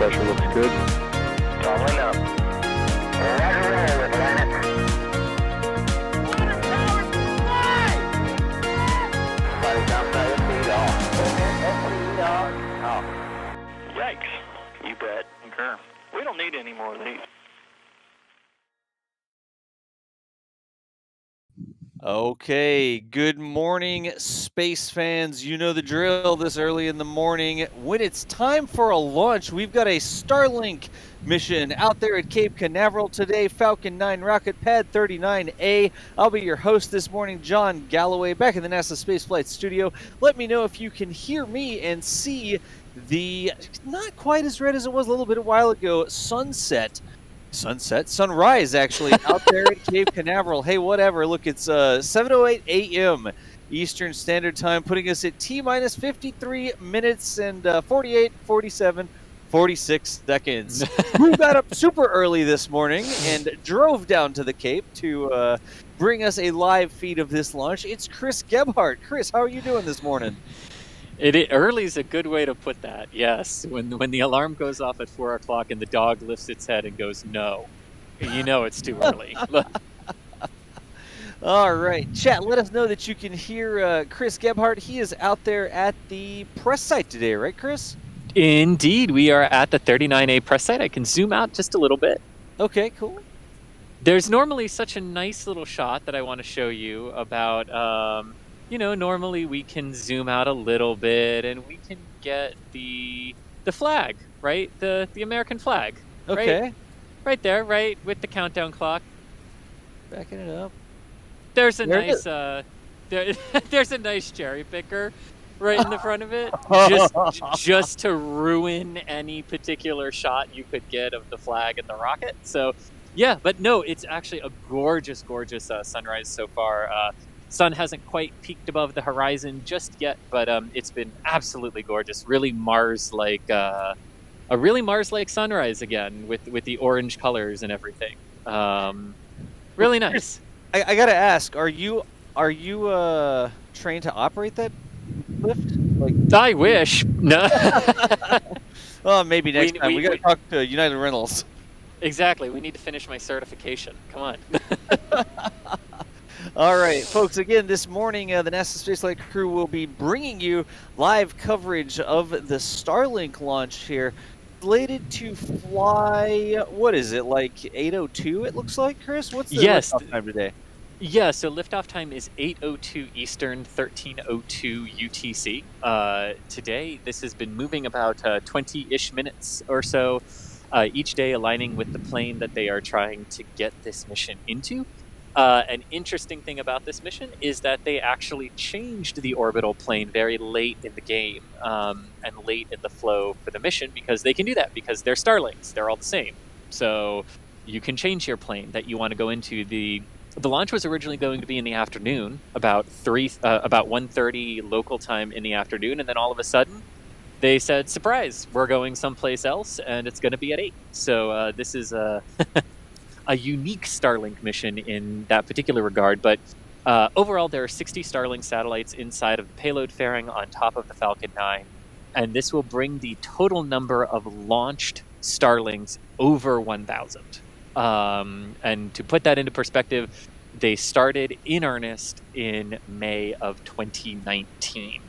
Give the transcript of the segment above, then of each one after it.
pressure looks good. Following up. Roger, roll with planet. Water towers fly! Flight outside of speed off. Speed off. Yikes. You bet. Okay. We don't need any more of these. Okay, good morning, space fans. You know the drill this early in the morning. When it's time for a launch, we've got a Starlink mission out there at Cape Canaveral today, Falcon 9 rocket pad 39A. I'll be your host this morning, John Galloway, back in the NASA Spaceflight Studio. Let me know if you can hear me and see the, not quite as red as it was a little bit a while ago, sunrise actually out there at Cape Canaveral. Hey, whatever, look, it's 7:08 a.m. Eastern Standard Time, putting us at T-minus 53 minutes and 46 seconds. We got up super early this morning and drove down to the Cape to bring us a live feed of this launch. It's Chris Gebhardt. Chris, how are you doing this morning? Early is a good way to put that, yes. When the alarm goes off at 4 o'clock and the dog lifts its head and goes, no, you know it's too early. All right. Chat, let us know that you can hear Chris Gebhardt. He is out there at the press site today, right, Chris? Indeed, we are at the 39A press site. I can zoom out just a little bit. Okay, cool. There's normally such a nice little shot that I want to show you about... normally we can zoom out a little bit and we can get the flag, right? The American flag. Okay. Right there, right, with the countdown clock. Backing it up. There's a nice there's a nice cherry picker right in the front of it, just to ruin any particular shot you could get of the flag and the rocket. So, yeah, but no, it's actually a gorgeous sunrise so far. Sun hasn't quite peaked above the horizon just yet, but it's been absolutely gorgeous. Really Mars-like, a really Mars-like sunrise again with the orange colors and everything. Really nice. I gotta ask, are you trained to operate that lift? I wish. No. Well, maybe next time. We gotta talk to United Rentals. Exactly. We need to finish my certification. Come on. All right, folks, again, this morning, the NASA Spaceflight crew will be bringing you live coverage of the Starlink launch here. Slated to fly, what is it, like 8:02 it looks like, Chris? What's the liftoff time today? Yeah, so liftoff time is 8:02 Eastern, 13:02 UTC. Today, this has been moving about 20-ish minutes or so each day, aligning with the plane that they are trying to get this mission into. An interesting thing about this mission is that they actually changed the orbital plane very late in the game and late in the flow for the mission, because they can do that because they're Starlinks. They're all the same. So you can change your plane that you want to go into. The launch was originally going to be in the afternoon, about 1:30 local time in the afternoon, and then all of a sudden they said, surprise, we're going someplace else, and it's going to be at 8. So this is a unique Starlink mission in that particular regard, but overall there are 60 Starlink satellites inside of the payload fairing on top of the Falcon 9, and this will bring the total number of launched Starlinks over 1,000. And to put that into perspective, they started in earnest in May of 2019,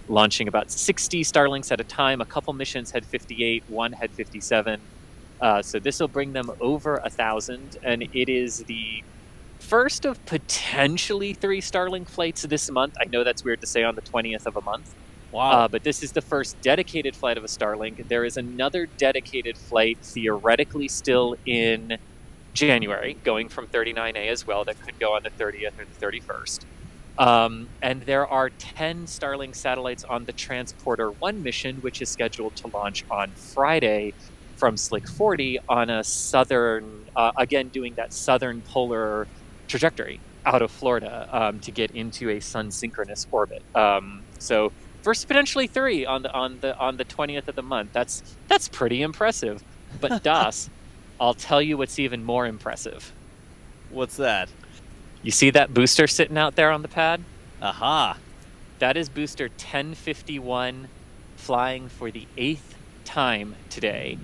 launching about 60 Starlinks at a time. A couple missions had 58, one had 57. So this will bring them over 1,000, and it is the first of potentially 3 Starlink flights this month. I know that's weird to say on the 20th of a month. Wow. But this is the first dedicated flight of a Starlink. There is another dedicated flight theoretically still in January, going from 39A as well, that could go on the 30th or the 31st. And there are 10 Starlink satellites on the Transporter 1 mission, which is scheduled to launch on Friday from Slick 40 on a southern, again, doing that southern polar trajectory out of Florida to get into a sun-synchronous orbit. So first potentially 3 on the 20th of the month. That's pretty impressive. But Das, I'll tell you what's even more impressive. What's that? You see that booster sitting out there on the pad? Aha. That is booster 1051 flying for the 8th time today,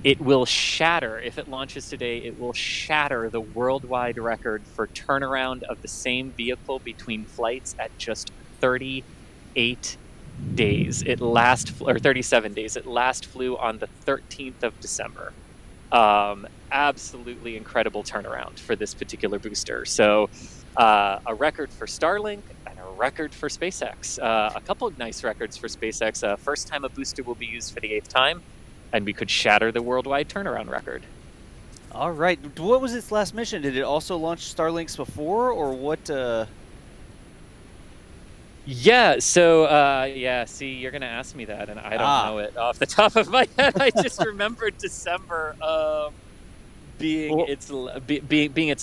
it will shatter, if it launches today, it will shatter the worldwide record for turnaround of the same vehicle between flights at just 38 days. Or 37 days. It last flew on the 13th of December. Absolutely incredible turnaround for this particular booster. So a record for Starlink and a record for SpaceX. A couple of nice records for SpaceX. First time a booster will be used for the 8th time, and we could shatter the worldwide turnaround record. All right. What was its last mission? Did it also launch Starlinks before, or what? Yeah, so, see, you're going to ask me that, and I don't know it off the top of my head. I just remembered December being its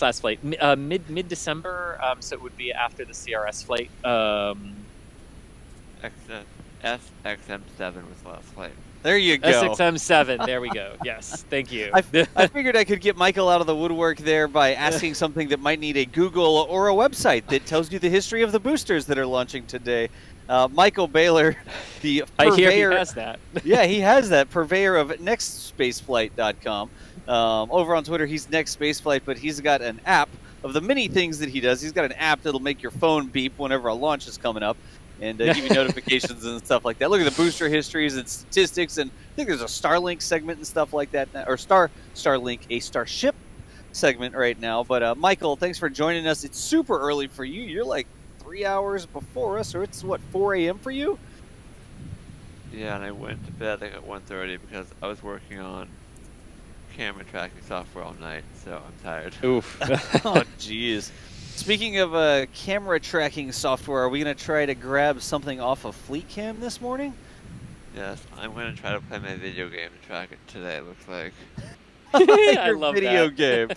last flight. Mid-December, so it would be after the CRS flight. SXM7 was the last flight. There you go. SXM7, there we go. Yes, thank you. I figured I could get Michael out of the woodwork there by asking something that might need a Google or a website that tells you the history of the boosters that are launching today. Michael Baylor, the purveyor. I hear he has that. Yeah, he has that, purveyor of nextspaceflight.com. Over on Twitter, he's Next Spaceflight, but he's got an app of the many things that he does. He's got an app that'll make your phone beep whenever a launch is coming up and give you notifications and stuff like that. Look at the booster histories and statistics, and I think there's a Starlink segment and stuff like that, or Starlink, a Starship segment right now. But Michael, thanks for joining us. It's super early for you. You're like 3 hours before us, or it's, what, 4 a.m. for you? Yeah, and I went to bed like at 1:30 because I was working on camera tracking software all night, so I'm tired. Oof. Oh, jeez. Speaking of camera tracking software, are we going to try to grab something off of Fleet Cam this morning? Yes, I'm going to try to play my video game to track it today, it looks like. I Your love video that. game.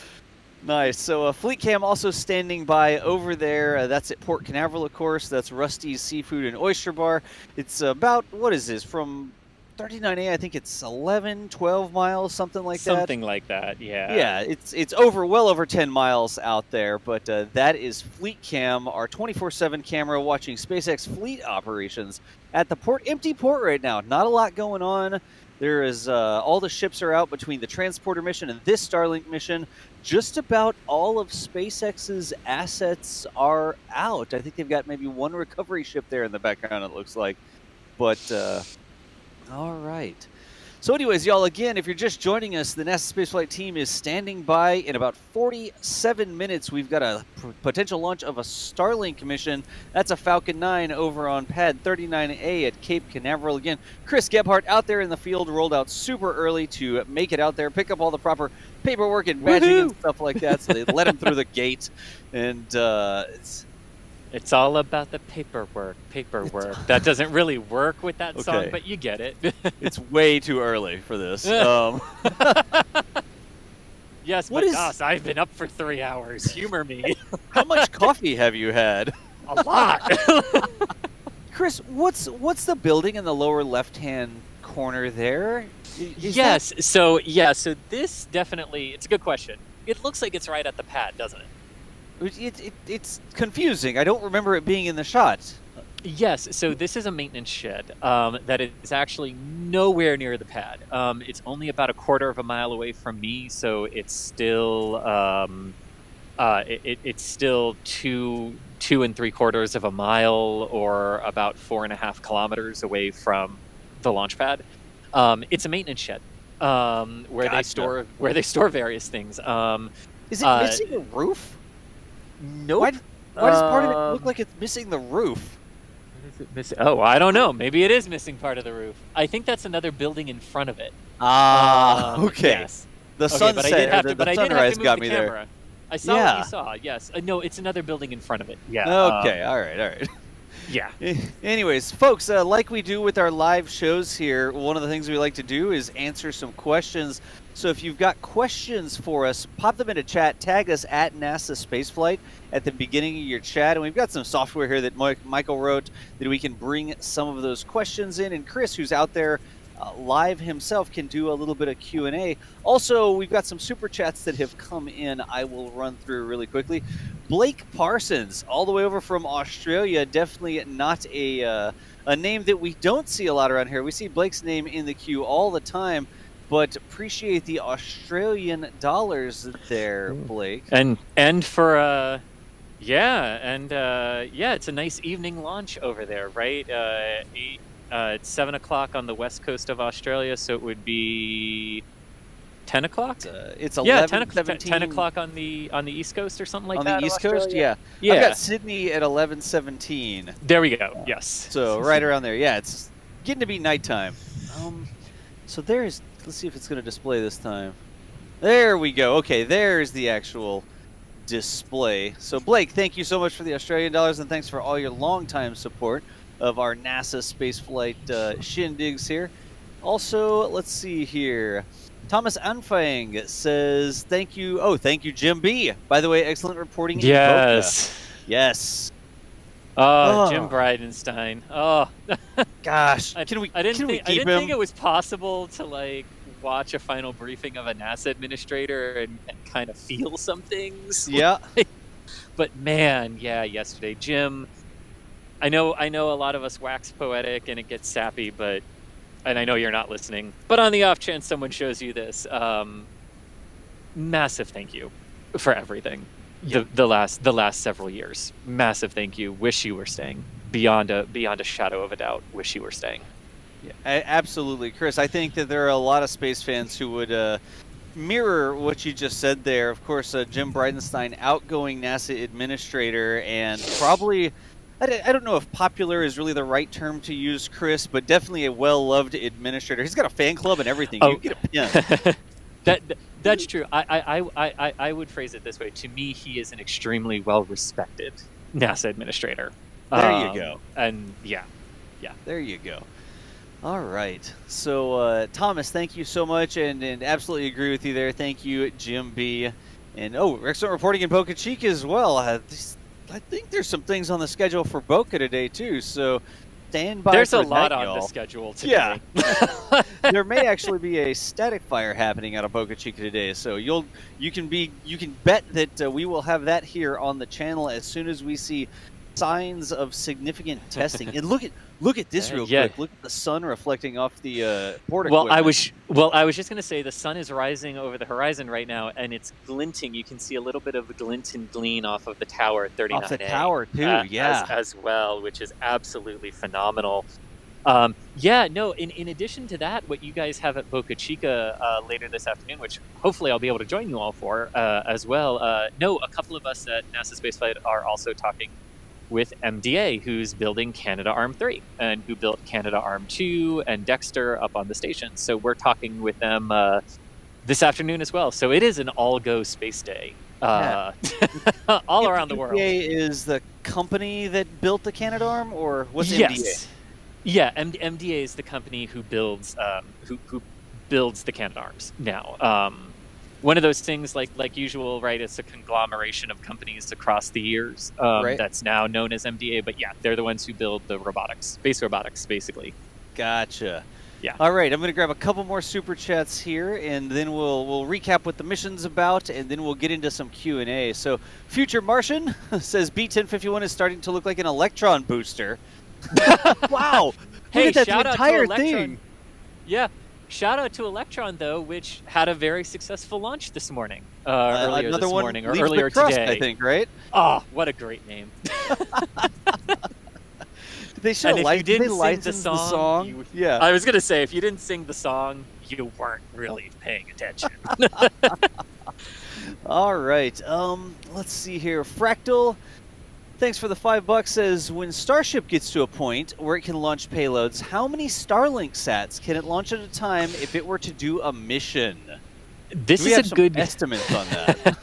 Nice. So Fleet Cam also standing by over there. That's at Port Canaveral, of course. That's Rusty's Seafood and Oyster Bar. It's about, what is this, from 39A, I think it's 11, 12 miles, something like that. Something like that, yeah. Yeah, it's well over 10 miles out there, but that is Fleet Cam, our 24/7 camera watching SpaceX fleet operations at the port. Empty port right now. Not a lot going on. There is all the ships are out between the transporter mission and this Starlink mission. Just about all of SpaceX's assets are out. I think they've got maybe one recovery ship there in the background, it looks like. But all right. So anyways, y'all, again, if you're just joining us, the NASA Spaceflight team is standing by. In about 47 minutes, we've got a potential launch of a Starlink mission. That's a Falcon 9 over on pad 39A at Cape Canaveral. Again, Chris Gebhardt out there in the field, rolled out super early to make it out there, pick up all the proper paperwork and badging and stuff like that. So they let him through the gate. And It's all about the paperwork. That doesn't really work with that song, Okay. but you get it. it's way too early for this. Yes, What but is- gosh, I've been up for 3 hours. Humor me. How much coffee have you had? A lot. Chris, what's the building in the lower left-hand corner there? Is Yes. So this definitely, it's a good question. It looks like it's right at the pad, doesn't it? It's confusing. I don't remember it being in the shot. Yes, so this is a maintenance shed that is actually nowhere near the pad. It's only about a quarter of a mile away from me, so it's still it's still two and 3/4 of a mile, or about 4.5 kilometers away from the launch pad. It's a maintenance shed where Gotcha. they store various things. Is it missing a roof? Nope. Why does part of it look like it's missing the roof? Oh, I don't know. Maybe it is missing part of the roof. I think that's another building in front of it. Okay. Yes. The Okay, sunset, but I did have to, the but I did have sunrise to move got the me camera. there. I saw Yeah. what you saw. Yes. No, it's another building in front of it. Yeah. Okay, all right. Yeah. Anyways, folks, like we do with our live shows here, one of the things we like to do is answer some questions. So if you've got questions for us, pop them into chat, tag us at NASA Spaceflight at the beginning of your chat. And we've got some software here that Michael wrote that we can bring some of those questions in. And Chris, who's out there live himself, can do a little bit of Q&A. Also, we've got some super chats that have come in I will run through really quickly. Blake Parsons, all the way over from Australia. Definitely not a name that we don't see a lot around here. We see Blake's name in the queue all the time, but appreciate the Australian dollars there, Blake. And for it's a nice evening launch over there, right? It's 7 o'clock on the west coast of Australia, so it would be 10 o'clock. It's 11, 10 o'clock on the east coast or something like on that. On the east coast, yeah. Yeah. I've got Sydney at 11:17. There we go. Yes. So right around there. Yeah, it's getting to be nighttime. So there's. Let's see if it's going to display this time. There we go. Okay, there's the actual display. So Blake, thank you so much for the Australian dollars, and thanks for all your longtime support of our NASA spaceflight shindigs here. Also, let's see here. Thomas Anfang says, thank you. Oh, thank you, Jim B. By the way, excellent reporting. Yes. Yes. Oh, Jim Bridenstine. Oh. Gosh. I didn't think it was possible to watch a final briefing of a NASA administrator and kind of feel some things. Yeah. But man, yeah, yesterday, Jim. I know a lot of us wax poetic and it gets sappy, and I know you're not listening, but on the off chance someone shows you this, massive thank you for everything. Yeah. The last several years. Massive thank you. Wish you were staying. Beyond a shadow of a doubt. Wish you were staying. Yeah, absolutely, Chris. I think that there are a lot of space fans who would mirror what you just said there. Of course, Jim Bridenstine, outgoing NASA administrator, and probably, I don't know if popular is really the right term to use, Chris, but definitely a well-loved administrator. He's got a fan club and everything. Oh. You get a pin. That's true. I would phrase it this way. To me, he is an extremely well-respected NASA administrator. There you go. And yeah. There you go. All right. So, Thomas, thank you so much, and absolutely agree with you there. Thank you, Jim B. And, excellent reporting in Boca Chica as well. I think there's some things on the schedule for Boca today, too, so stand by. There's for a lot that, on y'all. the schedule today. Yeah. There may actually be a static fire happening out of Boca Chica today, so you can bet that we will have that here on the channel as soon as we see signs of significant testing. And look at this real quick. Look at the sun reflecting off the port equipment. I was just going to say the sun is rising over the horizon right now, and it's glinting. You can see a little bit of glint and gleam off of the tower at 39A. Off the tower too, yeah. As well, which is absolutely phenomenal. In addition to that, what you guys have at Boca Chica later this afternoon, which hopefully I'll be able to join you all for as well. A couple of us at NASA Spaceflight are also talking with MDA, who's building Canadarm3 and who built Canadarm2 and Dexter up on the station. So we're talking with them this afternoon as well. So it is an all-go space day all around the world. MDA is the company that built the Canadarm, or what's MDA? Yes. Yeah, MDA is the company who builds who builds the Canadarms now. One of those things, like usual, right? It's a conglomeration of companies across the years that's now known as MDA. But yeah, they're the ones who build the space robotics, basically. Gotcha. Yeah. All right, I'm going to grab a couple more super chats here, and then we'll recap what the mission's about, and then we'll get into some Q&A. So, Future Martian says B1051 is starting to look like an electron booster. Wow! Hey, look at that, shout the out entire to Electron. thing. Yeah. Shout out to Electron, though, which had a very successful launch this morning. Earlier this morning, or earlier today. I think, right? Oh, what a great name. Did they show the song? Yeah. I was going to say, if you didn't sing the song, you weren't really paying attention. All right. Let's see here. Fractal, thanks for the $5. Says, when Starship gets to a point where it can launch payloads, how many Starlink sats can it launch at a time if it were to do a mission? This is a good estimate on that.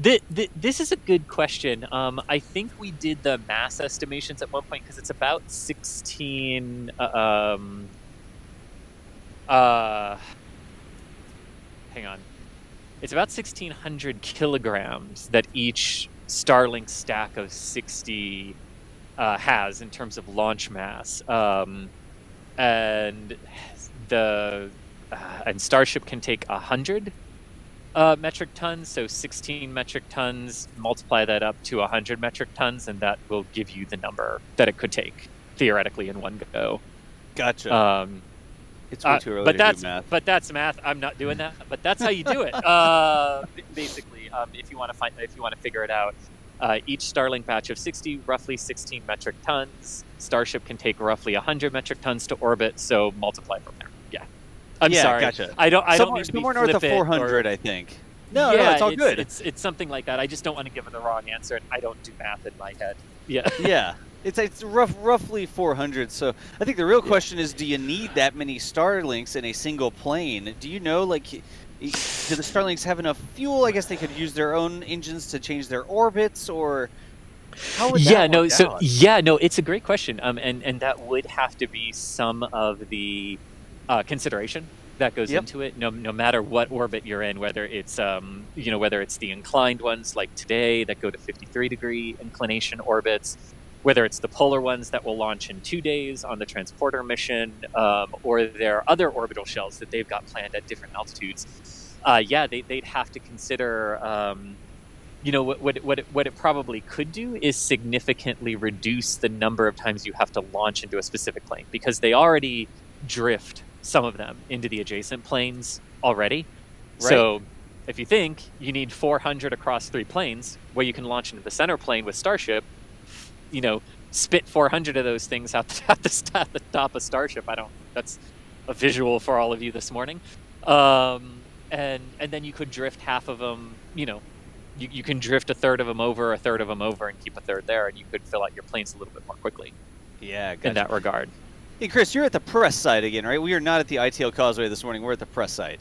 This is a good question. I think we did the mass estimations at one point because it's about 16. Hang on. It's about 1,600 kilograms that each Starlink stack of 60 has in terms of launch mass, and Starship can take 100 metric tons, so 16 metric tons, multiply that up to 100 metric tons, and that will give you the number that it could take, theoretically, in one go. Gotcha. It's way too early to do math. But that's math. I'm not doing that. But that's how you do it. Basically, if you want to figure it out, each Starlink batch of roughly 16 metric tons. Starship can take roughly 100 metric tons to orbit, so multiply from there. Yeah. I'm sorry. Gotcha. I don't mean to be somewhere north of 400, I think. No, it's all good. It's something like that. I just don't want to give it the wrong answer, and I don't do math in my head. Yeah. Yeah. It's roughly 400. So I think the real question is, do you need that many Starlinks in a single plane? Do you know, like, do the Starlinks have enough fuel? I guess they could use their own engines to change their orbits, or how would that work out? It's a great question. And that would have to be some of the consideration that goes into it. No matter what orbit you're in, whether it's whether it's the inclined ones like today that go to 53-degree inclination orbits, whether it's the polar ones that will launch in 2 days on the transporter mission, or their other orbital shells that they've got planned at different altitudes. They'd have to consider, what it probably could do is significantly reduce the number of times you have to launch into a specific plane, because they already drift some of them into the adjacent planes already. Right. So if you think you need 400 across 3 planes, where you can launch into the center plane with Starship, spit 400 of those things at the top of Starship. That's a visual for all of you this morning. And then you could drift half of them, you can drift a third of them over, and keep a third there, and you could fill out your planes a little bit more quickly. Yeah, gotcha. In that regard. Hey, Chris, you're at the press site again, right? We are not at the ITL Causeway this morning. We're at the press site.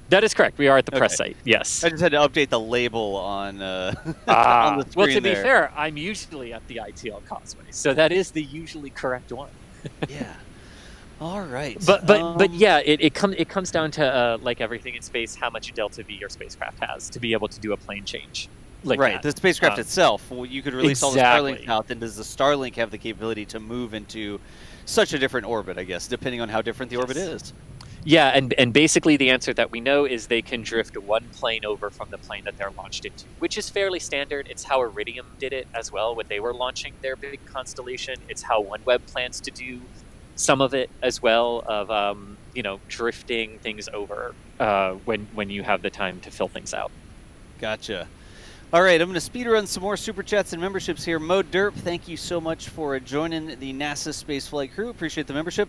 That is correct. We are at the press site. Yes. I just had to update the label on on the screen. Well, to be fair, I'm usually at the ITL Causeway, so that is the usually correct one. Yeah. All right. But yeah, it comes down to like everything in space, how much delta V your spacecraft has to be able to do a plane change. Like that. The spacecraft itself. Well, you could release all the Starlink out. Then does the Starlink have the capability to move into such a different orbit? I guess, depending on how different the orbit is. Yeah, and basically the answer that we know is they can drift one plane over from the plane that they're launched into, which is fairly standard. It's how Iridium did it as well when they were launching their big constellation. It's how OneWeb plans to do some of it as well, of drifting things over when you have the time to fill things out. Gotcha. All right, I'm going to speed run some more super chats and memberships here. Mo Derp, thank you so much for joining the NASA spaceflight crew. Appreciate the membership.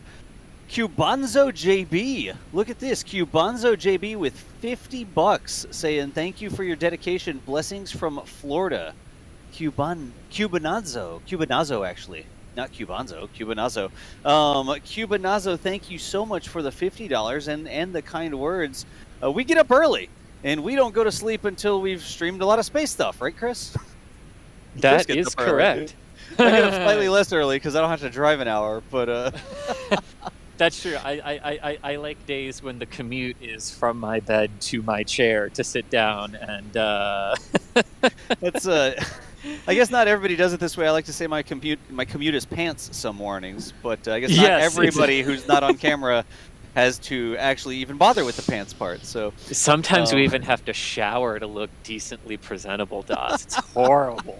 Cubanzo JB, look at this. Cubanzo JB with $50 saying thank you for your dedication. Blessings from Florida. Cubanazo actually, not Cubanzo. Cubanazo. Cubanazo, thank you so much for the $50 and the kind words. We get up early and we don't go to sleep until we've streamed a lot of space stuff, right, Chris? That is correct. I get up slightly less early because I don't have to drive an hour, but That's true. I like days when the commute is from my bed to my chair to sit down and that's I guess not everybody does it this way. I like to say my commute is pants some mornings, but I guess not everybody who's not on camera has to actually even bother with the pants part. So sometimes we even have to shower to look decently presentable to us. It's horrible.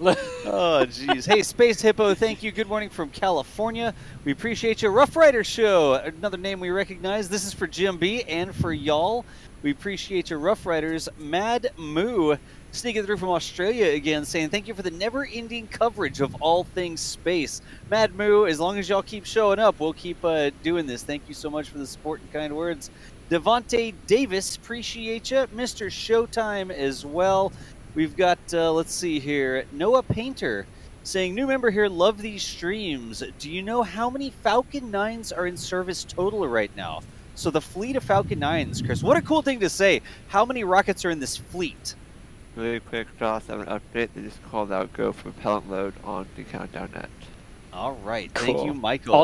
Oh, jeez. Hey, Space Hippo, thank you. Good morning from California. We appreciate you. Rough Rider Show, another name we recognize. This is for Jim B and for y'all. We appreciate you, Rough Riders. Mad Moo, sneaking through from Australia again, saying thank you for the never-ending coverage of all things space. Mad Moo, as long as y'all keep showing up, we'll keep doing this. Thank you so much for the support and kind words. Devontae Davis, appreciate you. Mr. Showtime as well. We've got, let's see here, Noah Painter saying, new member here, love these streams. Do you know how many Falcon 9s are in service total right now? So the fleet of Falcon 9s, Chris, what a cool thing to say. How many rockets are in this fleet? Really quick, Joss, I have an update. They just called out go for propellant load on the countdown net. All right. Cool. Thank you, Michael.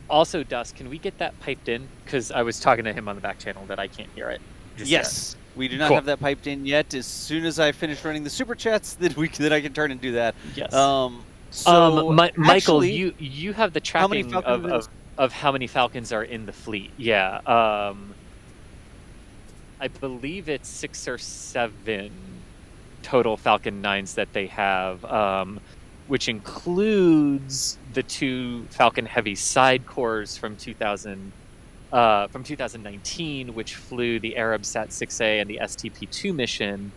Also, Dust, can we get that piped in? Because I was talking to him on the back channel that I can't hear it. Yes. We do not have that piped in yet. As soon as I finish running the super chats, then I can turn and do that. Yes. Michael, you have the tracking of how many Falcons are in the fleet. Yeah. I believe it's 6 or 7 total Falcon 9s that they have, which includes the 2 Falcon Heavy side cores from 2019, which flew the Arabsat 6A and the STP-2 mission,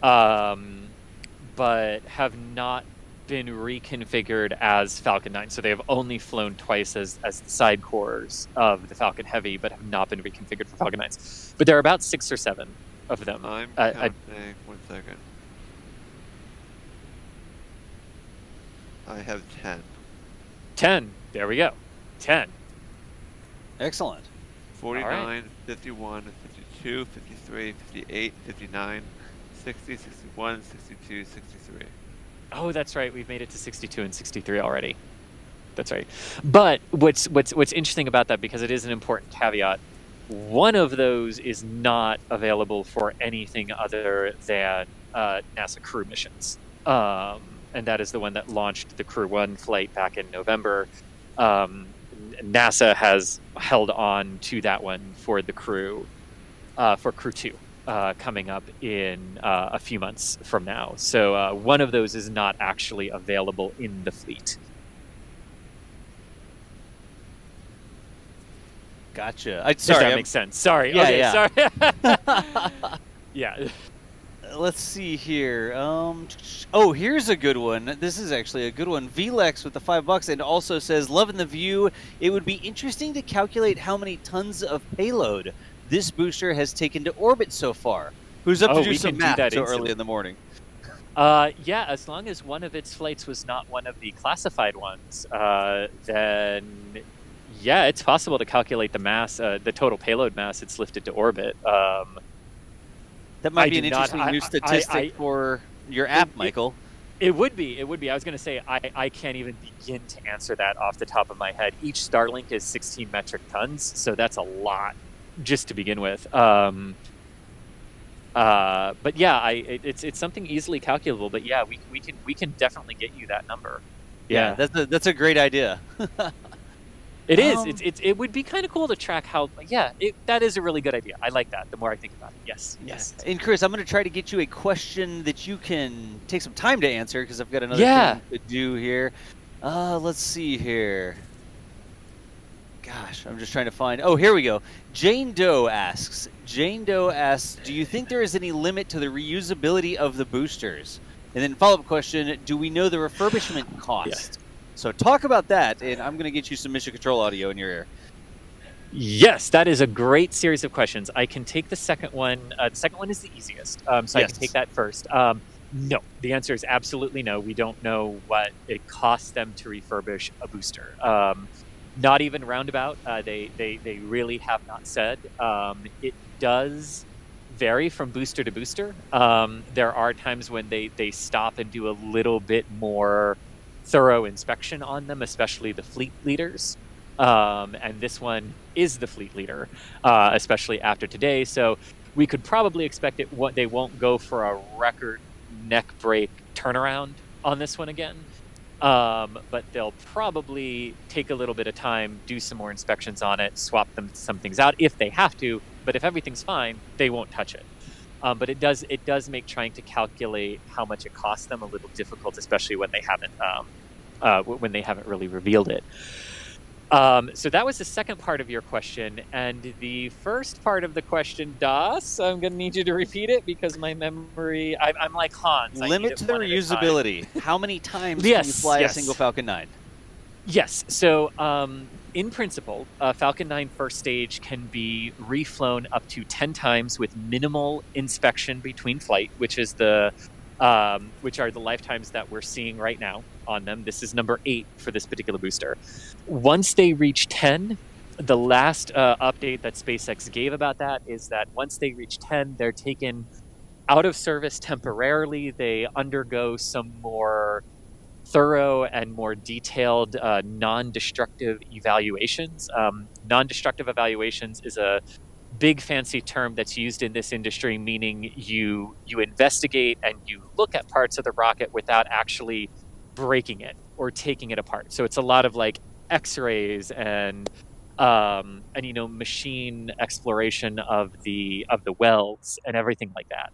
but have not been reconfigured as Falcon 9. So they have only flown twice as the side cores of the Falcon Heavy, but have not been reconfigured for Falcon 9s. But there are about 6 or 7 of them. I'm counting. 1 second. I have 10. 10. There we go. 10. Excellent. 49, 51, 52, 53, 58, 59, 60, 61, 62, 63. Oh, that's right. We've made it to 62 and 63 already. That's right. But what's interesting about that, because it is an important caveat, one of those is not available for anything other than NASA crew missions. And that is the one that launched the Crew 1 flight back in November. NASA has held on to that one for the crew, for Crew 2. Coming up in a few months from now. So one of those is not actually available in the fleet. Gotcha. Does that make sense? Sorry. Yeah, okay, yeah. Sorry. Yeah. Let's see here. Oh, here's a good one. This is actually a good one. VLEX with the $5 and also says, loving the view. It would be interesting to calculate how many tons of payload this booster has taken to orbit so far. Who's up to do some math so early in the morning? Yeah, as long as one of its flights was not one of the classified ones, then yeah, it's possible to calculate the mass, the total payload mass it's lifted to orbit. That might be an interesting new statistic for your app, Michael. It would be. I was going to say, I can't even begin to answer that off the top of my head. Each Starlink is 16 metric tons, so that's a lot just to begin with. But yeah, it's something easily calculable. But yeah, we can definitely get you that number. Yeah, that's a great idea. It is. It would be kind of cool to track how. Yeah, that is a really good idea. I like that. The more I think about it, yes. And Chris, I'm going to try to get you a question that you can take some time to answer because I've got another thing to do here. Let's see here. Gosh, I'm just trying to find. Oh, here we go. Jane Doe asks, do you think there is any limit to the reusability of the boosters? And then follow-up question, do we know the refurbishment cost? Yeah. So talk about that, and I'm going to get you some mission control audio in your ear. Yes, that is a great series of questions. I can take the second one. The second one is the easiest, so yes. I can take that first. No, the answer is absolutely no. We don't know what it costs them to refurbish a booster. Not even roundabout. They really have not said. It does vary from booster to booster. There are times when they stop and do a little bit more thorough inspection on them, especially the fleet leaders. And this one is the fleet leader, especially after today. So we could probably expect they won't go for a record neck break turnaround on this one again. But they'll probably take a little bit of time, do some more inspections on it, swap some things out if they have to. But if everything's fine, they won't touch it. But it does make trying to calculate how much it costs them a little difficult, especially when they haven't really revealed it. So that was the second part of your question, and the first part of the question, Das, I'm going to need you to repeat it because my memory, I'm like Hans. Limit to the reusability. How many times can you fly a single Falcon 9? Yes. So in principle, Falcon 9 first stage can be reflown up to 10 times with minimal inspection between flight, which are the lifetimes that we're seeing right now on them. This is number 8 for this particular booster. Once they reach 10, the last update that SpaceX gave about that is that once they reach 10, they're taken out of service temporarily. They undergo some more thorough and more detailed non-destructive evaluations. Non-destructive evaluations is a big fancy term that's used in this industry, meaning you investigate and you look at parts of the rocket without actually breaking it or taking it apart. So it's a lot of like x-rays and and machine exploration of the wells and everything like that,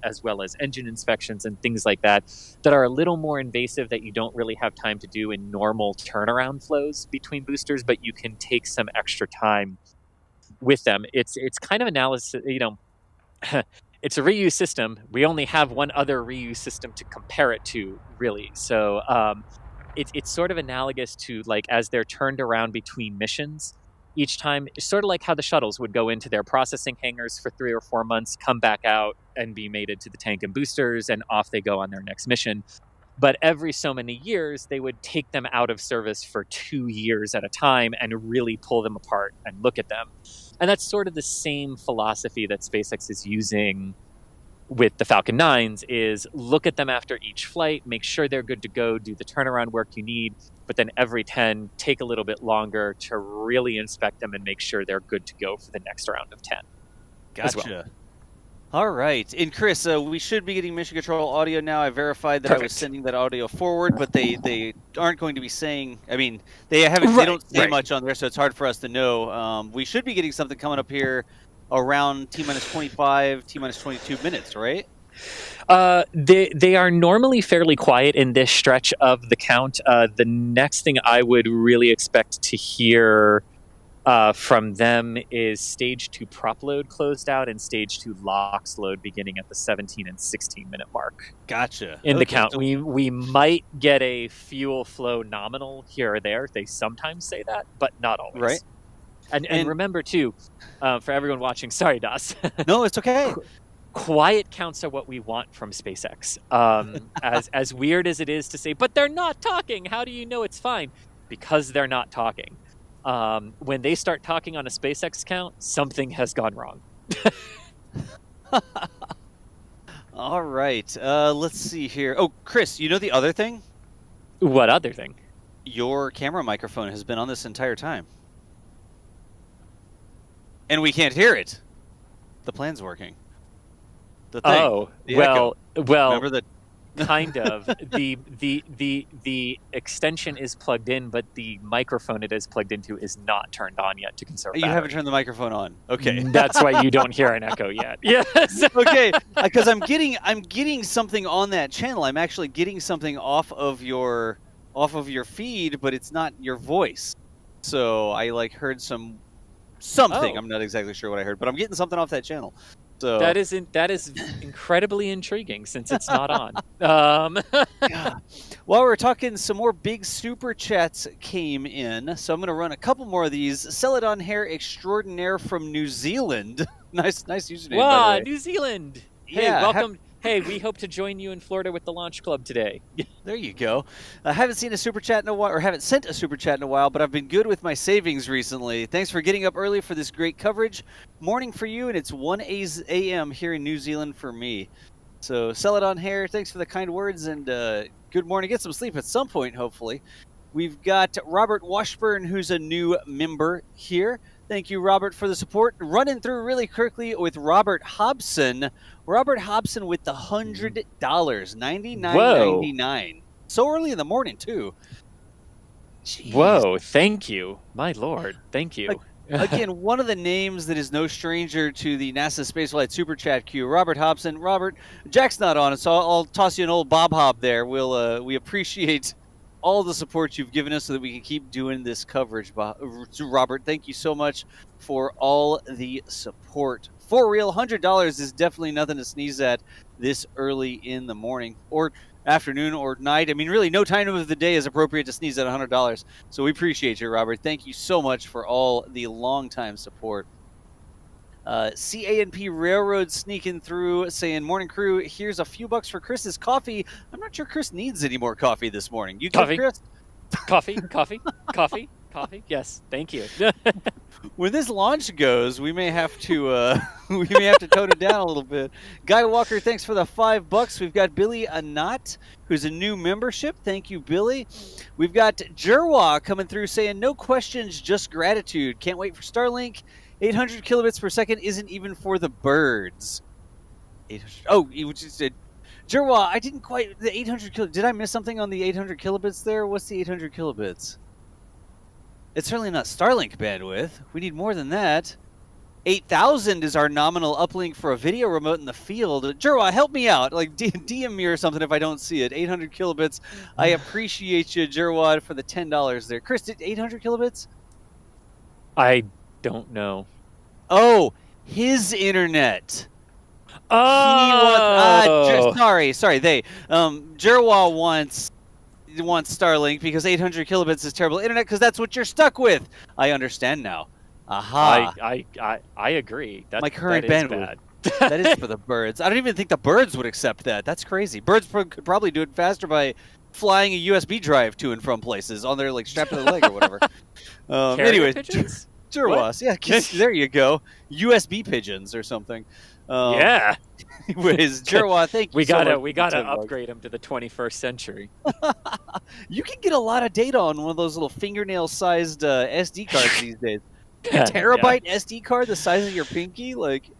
as well as engine inspections and things like that are a little more invasive that you don't really have time to do in normal turnaround flows between boosters, but you can take some extra time with them. It's kind of analysis, it's a reuse system. We only have one other reuse system to compare it to, really. So it's sort of analogous to, like, as they're turned around between missions each time, sort of like how the shuttles would go into their processing hangars for 3 or 4 months, come back out and be mated to the tank and boosters, and off they go on their next mission. But every so many years, they would take them out of service for 2 years at a time and really pull them apart and look at them. And that's sort of the same philosophy that SpaceX is using with the Falcon 9s, is look at them after each flight, make sure they're good to go, do the turnaround work you need, but then every 10, take a little bit longer to really inspect them and make sure they're good to go for the next round of 10. Gotcha. As well. All right. And Chris, we should be getting mission control audio now. I verified that I was sending that audio forward, but they aren't going to be saying, I mean, they don't say much on there, so it's hard for us to know. We should be getting something coming up here around T-minus 25, T-minus 22 minutes, right? They are normally fairly quiet in this stretch of the count. The next thing I would really expect to hear from them is stage 2 prop load closed out and stage 2 LOX load beginning at the 17 and 16 minute mark. Gotcha. In the count, we might get a fuel flow nominal here or there. They sometimes say that, but not always. Right. And remember too, for everyone watching, sorry, Das. No, it's okay. Quiet counts are what we want from SpaceX. As weird as it is to say, but they're not talking. How do you know it's fine? Because they're not talking. When they start talking on a SpaceX count, something has gone wrong. All right. Let's see here. Oh, Chris, you know the other thing? What other thing? Your camera microphone has been on this entire time. And we can't hear it. The plan's working. The thing. Oh, well, remember that? Kind of. The extension is plugged in, but the microphone it is plugged into is not turned on yet to conserve battery. You haven't turned the microphone on. Okay. That's why you don't hear an echo yet. Yes. Okay, because I'm getting something on that channel. I'm actually getting something off of your feed, but it's not your voice. So I heard something. Oh. I'm not exactly sure what I heard, but I'm getting something off that channel. So that is incredibly intriguing since it's not on. Yeah. While we're talking, some more big super chats came in, so I'm going to run a couple more of these. Celadon Hair Extraordinaire from New Zealand. nice username. Wow, by the way. New Zealand. Hey, Yeah, welcome. Hey, we hope to join you in Florida with the Launch Club today. There you go. I haven't seen a super chat in a while, or haven't sent a super chat in a while, but I've been good with my savings recently. Thanks for getting up early for this great coverage. Morning for you, and it's 1 a.m. here in New Zealand for me. So, Celadon Hair, thanks for the kind words, and good morning. Get some sleep at some point, hopefully. We've got Robert Washburn, who's a new member here. Thank you, Robert, for the support. Running through really quickly with Robert Hobson. Robert Hobson with the $100, $99.99. So early in the morning, too. Jeez. Whoa, thank you. My lord, thank you. Again, one of the names that is no stranger to the NASA Spaceflight Super Chat queue, Robert Hobson. Robert, Jack's not on it, so I'll toss you an old Bob Hob there. We appreciate all the support you've given us so that we can keep doing this coverage. Robert, thank you so much for all the support. For real, $100 is definitely nothing to sneeze at this early in the morning or afternoon or night. I mean, really, no time of the day is appropriate to sneeze at $100. So we appreciate you, Robert. Thank you so much for all the long-time support. CANP Railroad sneaking through, saying, morning crew, here's a few bucks for Chris's coffee. I'm not sure Chris needs any more coffee this morning. You Coffee. Chris? Coffee. Yes, thank you. When this launch goes, we may have to tone it down a little bit. Guy Walker, thanks for the $5. We've got Billy Anat, who's a new membership. Thank you, Billy. We've got Jerwa coming through saying, no questions, just gratitude. Can't wait for Starlink. 800 kilobits per second isn't even for the birds. 800. Oh, you just said, Jerwa, I didn't quite, the 800 kilobits. Did I miss something on the 800 kilobits there? What's the 800 kilobits? It's certainly not Starlink bandwidth. We need more than that. 8,000 is our nominal uplink for a video remote in the field. Jerwa, help me out. Like, DM me or something if I don't see it. 800 kilobits. I appreciate you, Jerwa, for the $10 there. Chris, 800 kilobits? I don't know. Oh, his internet. Oh! Sorry. Jerwa wants Starlink because 800 kilobits is terrible internet because that's what you're stuck with. I understand now. Aha. I agree. My current that is bandwidth. bad. That is for the birds. I don't even think the birds would accept that. That's crazy. Birds could probably do it faster by flying a USB drive to and from places on their like strapped to their leg or whatever. Anyways, Pigeons? Jerwas, yeah, there you go. USB pigeons or something. Yeah. Anyways, Jerwa, thank you. We so gotta much. upgrade them to the 21st century. You can get a lot of data on one of those little fingernail-sized SD cards these days. A terabyte SD card the size of your pinky, like.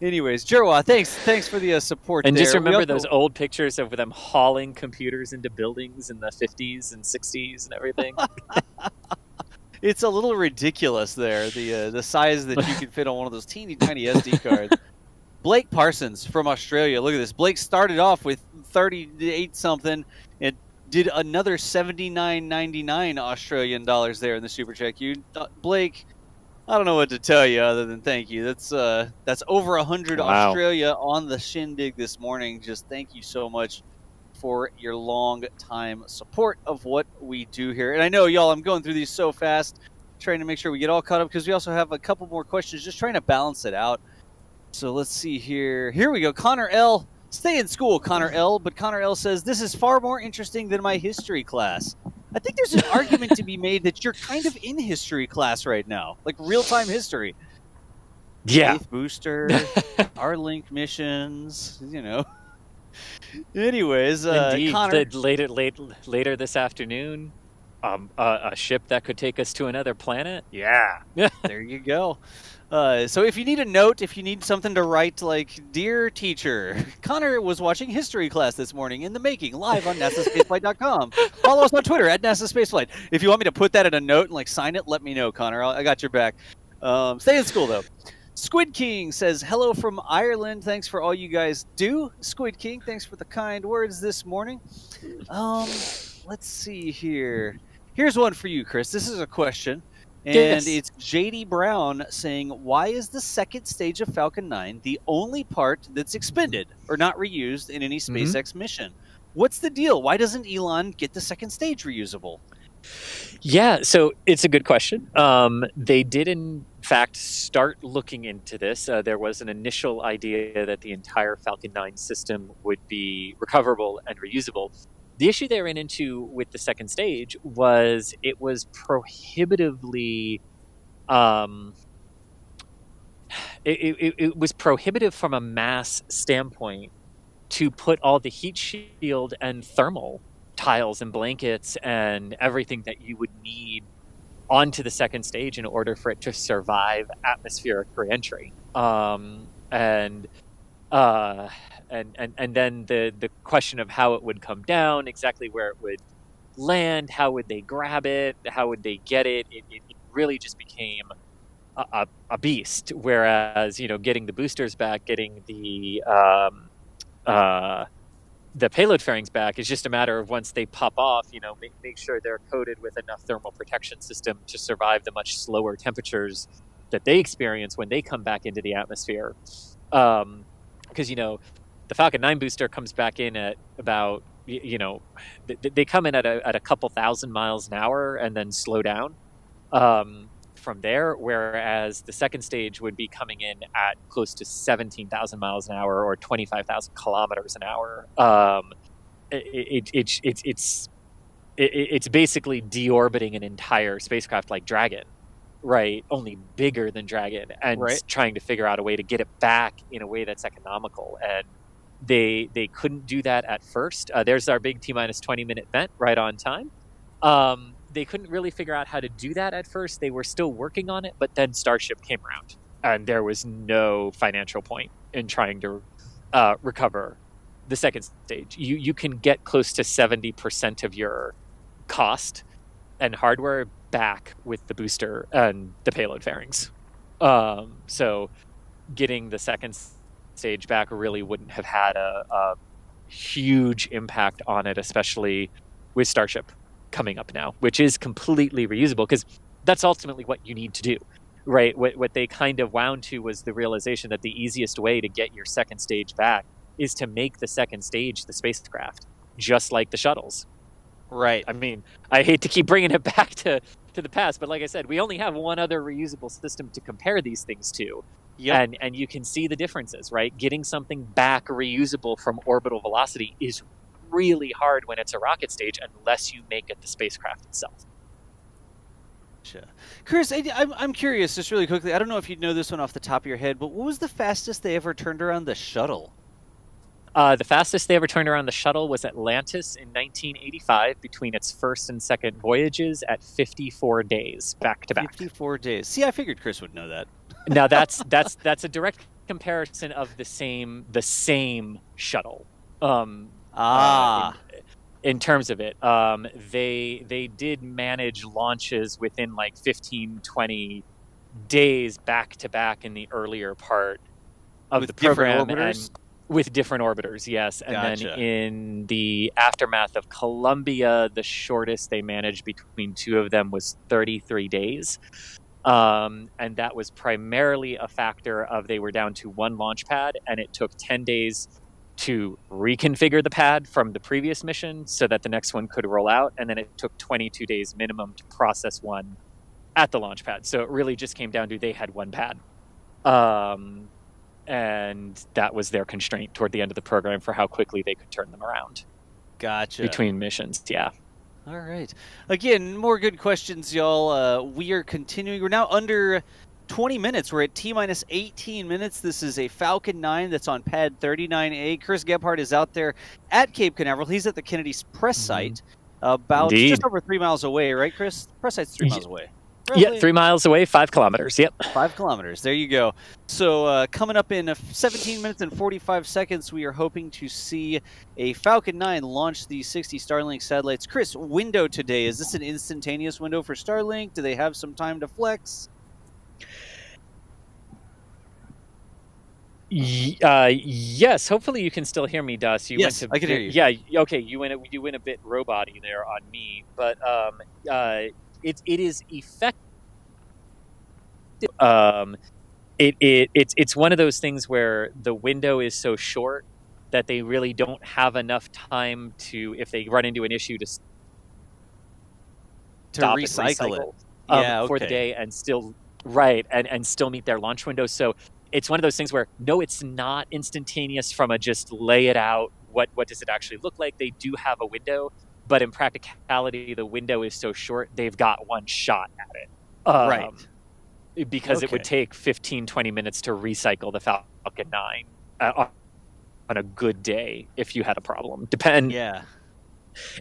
Anyways, Jerwa, thanks for the support. And there. just remember those old pictures of them hauling computers into buildings in the 50s and 60s and everything. It's a little ridiculous there, the size that you can fit on one of those teeny tiny SD cards. Blake Parsons from Australia. Look at this. Blake started off with 38 something and did another $79.99 Australian dollars there in the super chat. Blake, I don't know what to tell you other than thank you. That's over 100 Wow. Australia on the shindig this morning. Just thank you so much for your long time support of what we do here. And I know, y'all, I'm going through these so fast, trying to make sure we get all caught up because we also have a couple more questions, just trying to balance it out. So let's see here. Here we go. Connor L. Stay in school, Connor L. But Connor L. says, this is far more interesting than my history class. I think there's an argument to be made that you're kind of in history class right now, like real-time history. Yeah. Faith Booster, Starlink missions, you know. Anyways, Indeed, Connor, later this afternoon, a ship that could take us to another planet. Yeah. there you go. So if you need a note, if you need something to write, like, Dear Teacher, Connor was watching history class this morning in the making, live on NASASpaceflight.com. Follow us on Twitter at NASA Spaceflight. If you want me to put that in a note and, like, sign it, let me know, Connor. I got your back. Stay in school, though. Squid King says, hello from Ireland. Thanks for all you guys do. Squid King, thanks for the kind words this morning. Let's see here. Here's one for you, Chris. This is a question. And Yes. It's JD Brown saying, why is the second stage of Falcon 9 the only part that's expended or not reused in any SpaceX mission? What's the deal? Why doesn't Elon get the second stage reusable? Yeah, so it's a good question. They did, in fact, start looking into this. There was an initial idea that the entire Falcon 9 system would be recoverable and reusable. The issue they ran into with the second stage was it was prohibitively... it was prohibitive from a mass standpoint to put all the heat shield and thermal tiles and blankets and everything that you would need onto the second stage in order for it to survive atmospheric reentry. And then the question of how it would come down, exactly where it would land, how would they grab it, how would they get it, it really just became a beast. Whereas, you know, getting the boosters back, getting the payload fairings back is just a matter of once they pop off, you know, make sure they're coated with enough thermal protection system to survive the much slower temperatures that they experience when they come back into the atmosphere. Because, you know, the Falcon 9 booster comes back in at about, you know, they come in at a couple thousand miles an hour and then slow down from there, whereas the second stage would be coming in at close to 17,000 miles an hour or 25,000 kilometers an hour. It's basically deorbiting an entire spacecraft like Dragon, right? Only bigger than Dragon, and trying to figure out a way to get it back in a way that's economical. And they couldn't do that at first. There's our big T-minus 20-minute vent right on time. They couldn't really figure out how to do that at first. They were still working on it, but then Starship came around, and there was no financial point in trying to recover the second stage. You can get close to 70% of your cost and hardware back with the booster and the payload fairings. So getting the second stage back really wouldn't have had a huge impact on it, especially with Starship coming up now, which is completely reusable, because that's ultimately what you need to do, right? What they kind of wound to was the realization that the easiest way to get your second stage back is to make the second stage the spacecraft, just like the shuttles. Right. I mean, I hate to keep bringing it back to the past, but like I said, we only have one other reusable system to compare these things to. Yep. And you can see the differences, right? Getting something back reusable from orbital velocity is really hard when it's a rocket stage, unless you make it the spacecraft itself. Gotcha. Chris, I'm curious, just really quickly. I don't know if you'd know this one off the top of your head, but what was the fastest they ever turned around the shuttle? The fastest they ever turned around the shuttle was Atlantis in 1985, between its first and second voyages at 54 days back to back. 54 days. See, I figured Chris would know that. Now that's a direct comparison of the same shuttle. In terms of it, they did manage launches within like 15, 20 days back to back in the earlier part of the program, and with different orbiters, yes. And Gotcha. then in the aftermath of Columbia, the shortest they managed between two of them was 33 days. And that was primarily a factor of they were down to one launch pad, and it took 10 days to reconfigure the pad from the previous mission so that the next one could roll out. And then it took 22 days minimum to process one at the launch pad. So it really just came down to they had one pad. And that was their constraint toward the end of the program for how quickly they could turn them around. Gotcha. Between missions, yeah. All right. Again, more good questions, y'all. We are continuing. We're now under 20 minutes. We're at T-minus 18 minutes. This is a Falcon 9 that's on pad 39A. Chris Gebhardt is out there at Cape Canaveral. He's at the Kennedy's press site, about just over 3 miles away, right, Chris? Press site's 3 miles away. Yeah, 3 miles away, 5 kilometers. Yep. 5 kilometers. There you go. So coming up in 17 minutes and 45 seconds, we are hoping to see a Falcon 9 launch the 60 Starlink satellites. Chris, window today, is this an instantaneous window for Starlink? Do they have some time to flex? Yes. Hopefully you can still hear me, Dus. Yes, I can hear you. Yeah. Okay. You went a bit robot-y there on me, but it is effective. It's one of those things where the window is so short that they really don't have enough time to, if they run into an issue, to stop recycle it. For the day and still and still meet their launch window. So it's one of those things where no, it's not instantaneous from a just lay it out. What does it actually look like? They do have a window, but in practicality, the window is so short, they've got one shot at it. Right. Because it would take 15, 20 minutes to recycle the Falcon 9 on a good day if you had a problem. Yeah.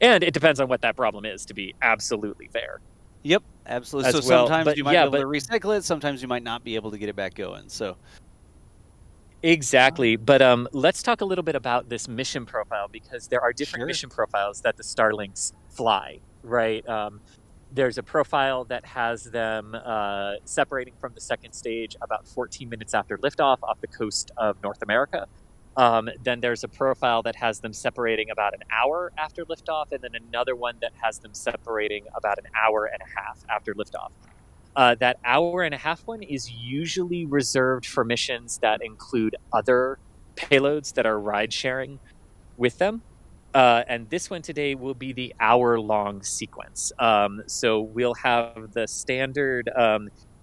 And it depends on what that problem is, to be absolutely fair. Yep, absolutely. So sometimes you might be able to recycle it, sometimes you might not be able to get it back going. So exactly. But let's talk a little bit about this mission profile, because there are different mission profiles that the Starlinks fly, right? There's a profile that has them separating from the second stage about 14 minutes after liftoff off the coast of North America. Then there's a profile that has them separating about an hour after liftoff, and then another one that has them separating about an hour and a half after liftoff. That hour and a half one is usually reserved for missions that include other payloads that are ride sharing with them. And this one today will be the hour-long sequence. So we'll have the standard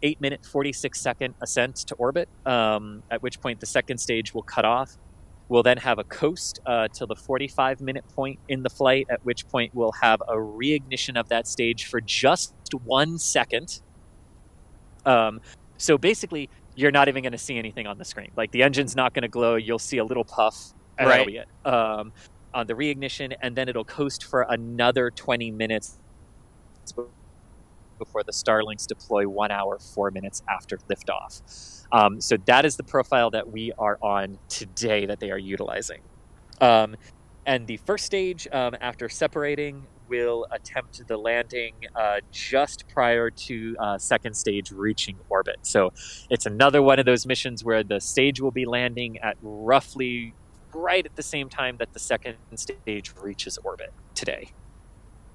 8-minute, 46-second ascent to orbit, at which point the second stage will cut off. We'll then have a coast till the 45-minute point in the flight, at which point we'll have a reignition of that stage for just 1 second. So basically, you're not even going to see anything on the screen. Like, the engine's not going to glow. You'll see a little puff, and that'll be it. On the reignition, and then it'll coast for another 20 minutes before the Starlinks deploy 1 hour, 4 minutes after liftoff. So that is the profile that we are on today that they are utilizing. And the first stage, after separating, will attempt the landing just prior to second stage reaching orbit. So it's another one of those missions where the stage will be landing at roughly right at the same time that the second stage reaches orbit today.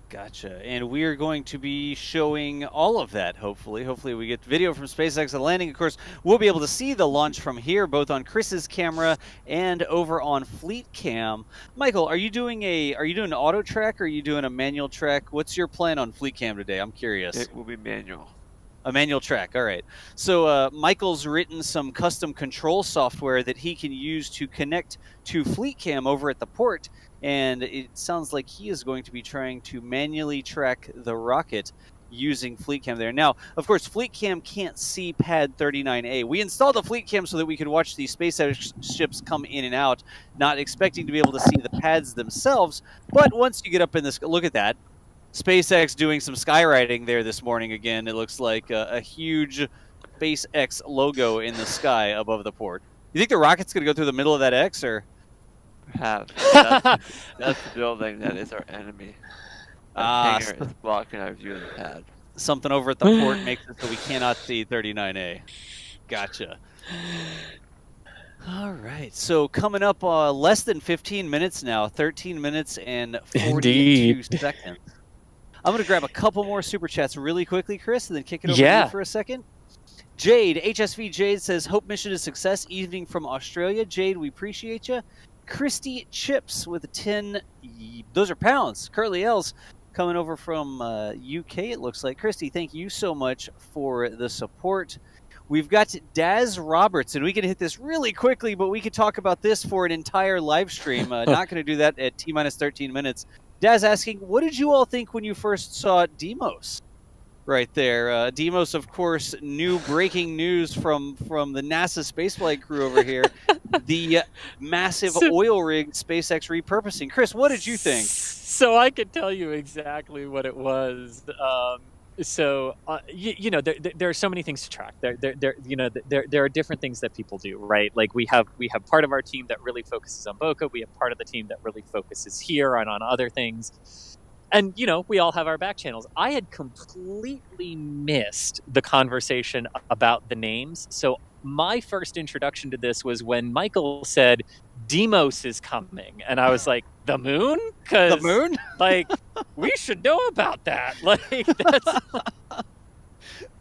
Gotcha. And we are going to be showing all of that, hopefully. Hopefully we get video from SpaceX the landing. Of course, we'll be able to see the launch from here, both on Chris's camera and over on Fleet Cam. Michael, are you doing an auto track or are you doing a manual track? What's your plan on Fleet Cam today? I'm curious. It will be manual. A manual track, all right. So Michael's written some custom control software that he can use to connect to Fleet Cam over at the port, and it sounds like he is going to be trying to manually track the rocket using Fleet Cam there. Now, of course, Fleet Cam can't see Pad 39A. We installed the Fleet Cam so that we could watch these SpaceX ships come in and out, not expecting to be able to see the pads themselves, but once you get up in this, look at that. SpaceX doing some skywriting there this morning again. It looks like a huge SpaceX logo in the sky above the port. You think the rocket's going to go through the middle of that X, or? Perhaps. That's the building that is our enemy. That hangar is blocking our view of the pad. Something over at the port makes it so we cannot see 39A. Gotcha. All right, so coming up less than 15 minutes now, 13 minutes and 42 seconds. I'm going to grab a couple more Super Chats really quickly, Chris, and then kick it over to you for a second. Jade, HSV Jade says, hope mission is success, evening from Australia. Jade, we appreciate you. Christy Chips with a 10, those are pounds. Curly L's coming over from UK, it looks like. Christy, thank you so much for the support. We've got Daz Roberts, and we can hit this really quickly, but we could talk about this for an entire live stream. Not going to do that at T-minus 13 minutes. Daz asking, what did you all think when you first saw Deimos? Right there. Deimos, of course, new breaking news from the NASA spaceflight crew over here. The massive oil rig SpaceX repurposing. Chris, what did you think? So I could tell you exactly what it was. There are so many things to track. There are different things that people do, right? Like we have part of our team that really focuses on Boca. We have part of the team that really focuses here and on other things. And, we all have our back channels. I had completely missed the conversation about the names. So my first introduction to this was when Michael said, Deimos is coming. And I was like, the moon? The moon? We should know about that. That's...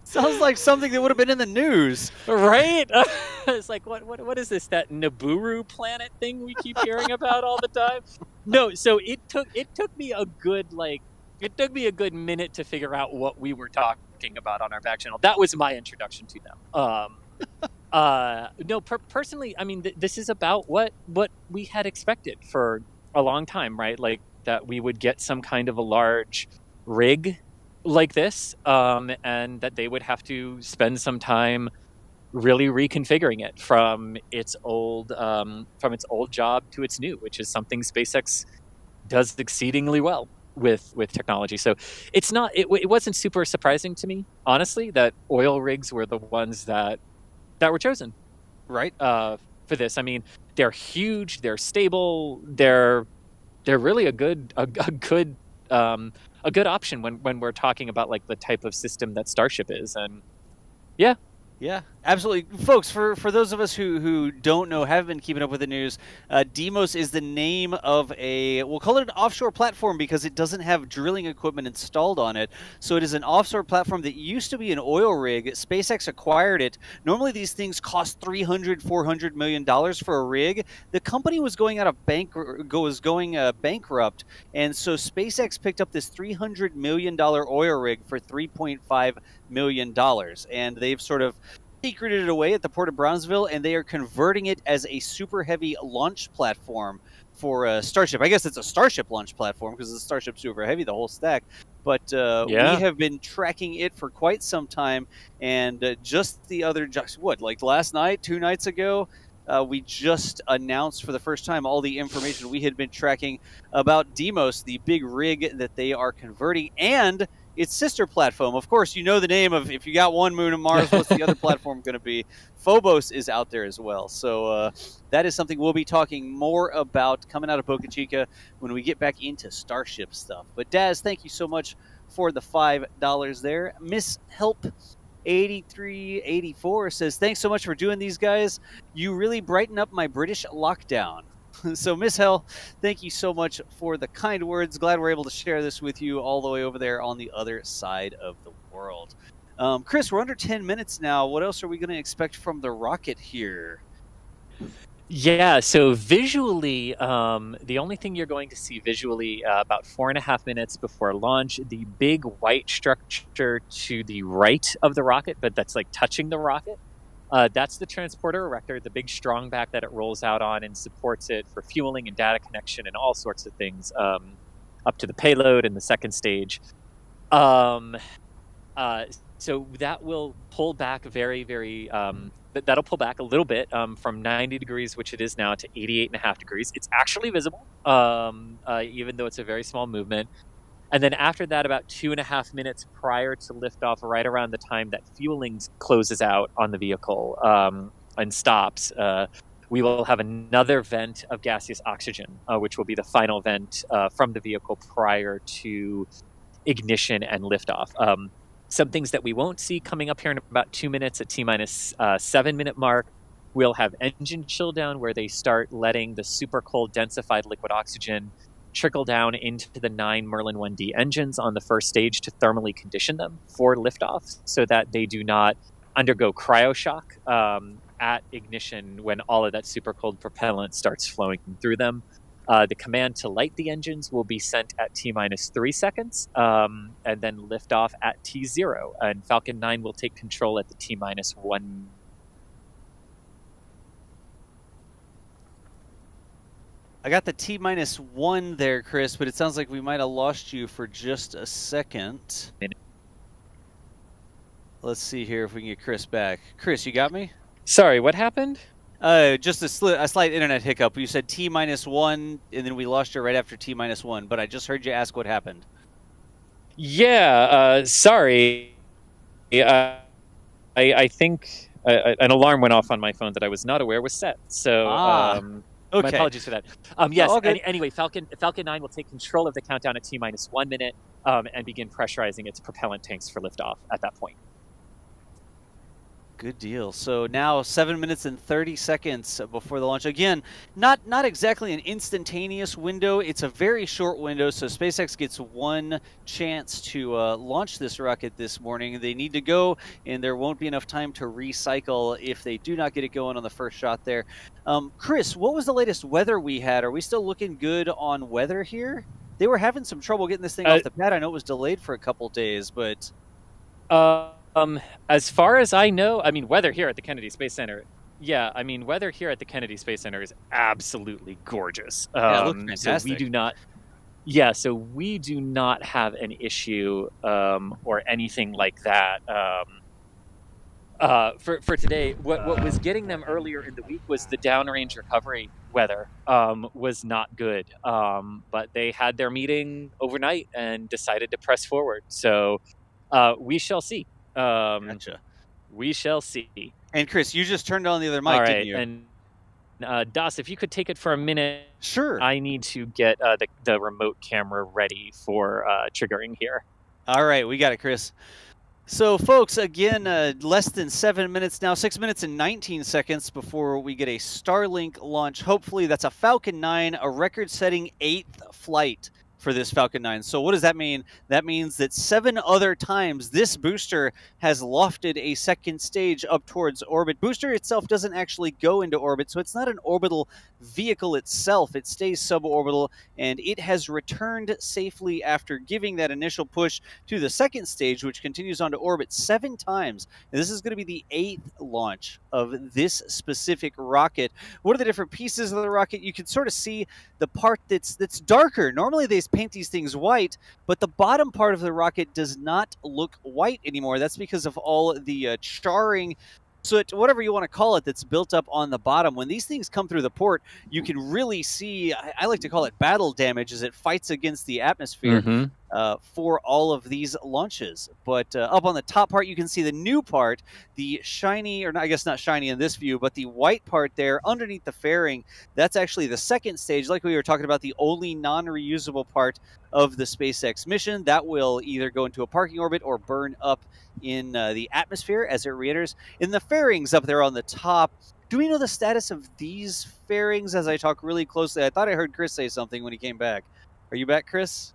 Sounds like something that would have been in the news. Right? It's like, what is this, that Nibiru planet thing we keep hearing about all the time? No, so it took me a good minute to figure out what we were talking about on our back channel. That was my introduction to them. Personally, I mean, this is about what we had expected for a long time, right? Like that we would get some kind of a large rig like this, and that they would have to spend some time really reconfiguring it from its old job to its new, which is something SpaceX does exceedingly well with technology. So it wasn't super surprising to me, honestly, that oil rigs were the ones that were chosen, right, for this. I mean, they're huge, they're stable, they're really a good option when we're talking about like the type of system that Starship is. And yeah, absolutely. Folks, for those of us who don't know, haven't been keeping up with the news, Deimos is the name of we'll call it an offshore platform because it doesn't have drilling equipment installed on it. So it is an offshore platform that used to be an oil rig. SpaceX acquired it. Normally these things cost $400 million for a rig. The company was going bankrupt, and so SpaceX picked up this $300 million oil rig for $3.5 million, and they've sort of secreted it away at the port of Brownsville, and they are converting it as a super heavy launch platform for Starship. I guess it's a Starship launch platform because the Starship's super heavy, the whole stack. But we have been tracking it for quite some time, and just the other, last night, 2 nights ago, we just announced for the first time all the information we had been tracking about Deimos, the big rig that they are converting, and its sister platform. Of course, you know the name of, if you got one moon of Mars, what's the other platform going to be? Phobos is out there as well. So that is something we'll be talking more about coming out of Boca Chica when we get back into Starship stuff. But Daz, thank you so much for the $5 there. Miss Help 8384 says, thanks so much for doing these, guys. You really brighten up my British lockdown. So, Miss Hell, thank you so much for the kind words. Glad we're able to share this with you all the way over there on the other side of the world. Chris, we're under 10 minutes now. What else are we going to expect from the rocket here? Yeah, so visually, the only thing you're going to see visually about 4.5 minutes before launch, the big white structure to the right of the rocket, but that's like touching the rocket. That's the transporter erector, the big strong back that it rolls out on and supports it for fueling and data connection and all sorts of things up to the payload and the second stage. So that will pull back very, very... that'll pull back a little bit from 90 degrees, which it is now, to 88.5 degrees. It's actually visible, even though it's a very small movement. And then after that, about 2.5 minutes prior to liftoff, right around the time that fueling closes out on the vehicle and stops, we will have another vent of gaseous oxygen, which will be the final vent from the vehicle prior to ignition and liftoff. Some things that we won't see coming up here in about 2 minutes at T-minus 7-minute mark. We'll have engine chill down, where they start letting the super cold densified liquid oxygen trickle down into the 9 Merlin 1D engines on the first stage to thermally condition them for liftoff so that they do not undergo cryoshock at ignition when all of that super cold propellant starts flowing through them. The command to light the engines will be sent at T-minus 3 seconds, and then lift off at T0. And Falcon 9 will take control at the T-minus 1. I got the T-minus 1 there, Chris, but it sounds like we might have lost you for just a second. Let's see here if we can get Chris back. Chris, you got me? Sorry, what happened? Just a slight internet hiccup. You said T-minus 1, and then we lost you right after T-minus 1, but I just heard you ask what happened. Yeah, sorry. I think an alarm went off on my phone that I was not aware was set. So okay. My apologies for that. Yes, anyway, Falcon 9 will take control of the countdown at T-minus 1 minute and begin pressurizing its propellant tanks for liftoff at that point. Good deal. So now 7 minutes and 30 seconds before the launch. Again, not exactly an instantaneous window. It's a very short window, so SpaceX gets one chance to launch this rocket this morning. They need to go, and there won't be enough time to recycle if they do not get it going on the first shot there. Chris, what was the latest weather we had? Are we still looking good on weather here? They were having some trouble getting this thing off the pad. I know it was delayed for a couple days, but... as far as I know, I mean, weather here at the Kennedy Space Center, weather here at the Kennedy Space Center is absolutely gorgeous. Yeah, it looks fantastic. So we do not have an issue or anything like that. For today, what was getting them earlier in the week was the downrange recovery weather was not good. But they had their meeting overnight and decided to press forward. So we shall see. Gotcha. We shall see. And Chris, you just turned on the other mic, all right, didn't you? And Das, if you could take it for a minute. Sure. I need to get the remote camera ready for triggering here. All right, we got it, Chris. So, folks, again, less than 7 minutes now, 6 minutes and 19 seconds before we get a Starlink launch. Hopefully, that's a Falcon 9, a record-setting 8th flight for this Falcon 9. So what does that mean? That means that 7 other times this booster has lofted a second stage up towards orbit. Booster itself doesn't actually go into orbit, so it's not an orbital vehicle itself. It stays suborbital, and it has returned safely after giving that initial push to the second stage, which continues on to orbit 7 times. And this is going to be the 8th launch of this specific rocket. What are the different pieces of the rocket? You can sort of see the part that's darker. Normally they paint these things white, but the bottom part of the rocket does not look white anymore. That's because of all the charring soot, whatever you want to call it, that's built up on the bottom. When these things come through the port, you can really see, I like to call it battle damage as it fights against the atmosphere. for all of these launches. But up on the top part, you can see the new part, the shiny, or I guess not shiny in this view, but the white part there underneath the fairing. That's actually the second stage, like we were talking about, the only non-reusable part of the SpaceX mission. That will either go into a parking orbit or burn up in the atmosphere as it re-enters. In the fairings up there on the top, do we know the status of these fairings as I talk really closely? I thought I heard Chris say something when he came back. Are you back, Chris?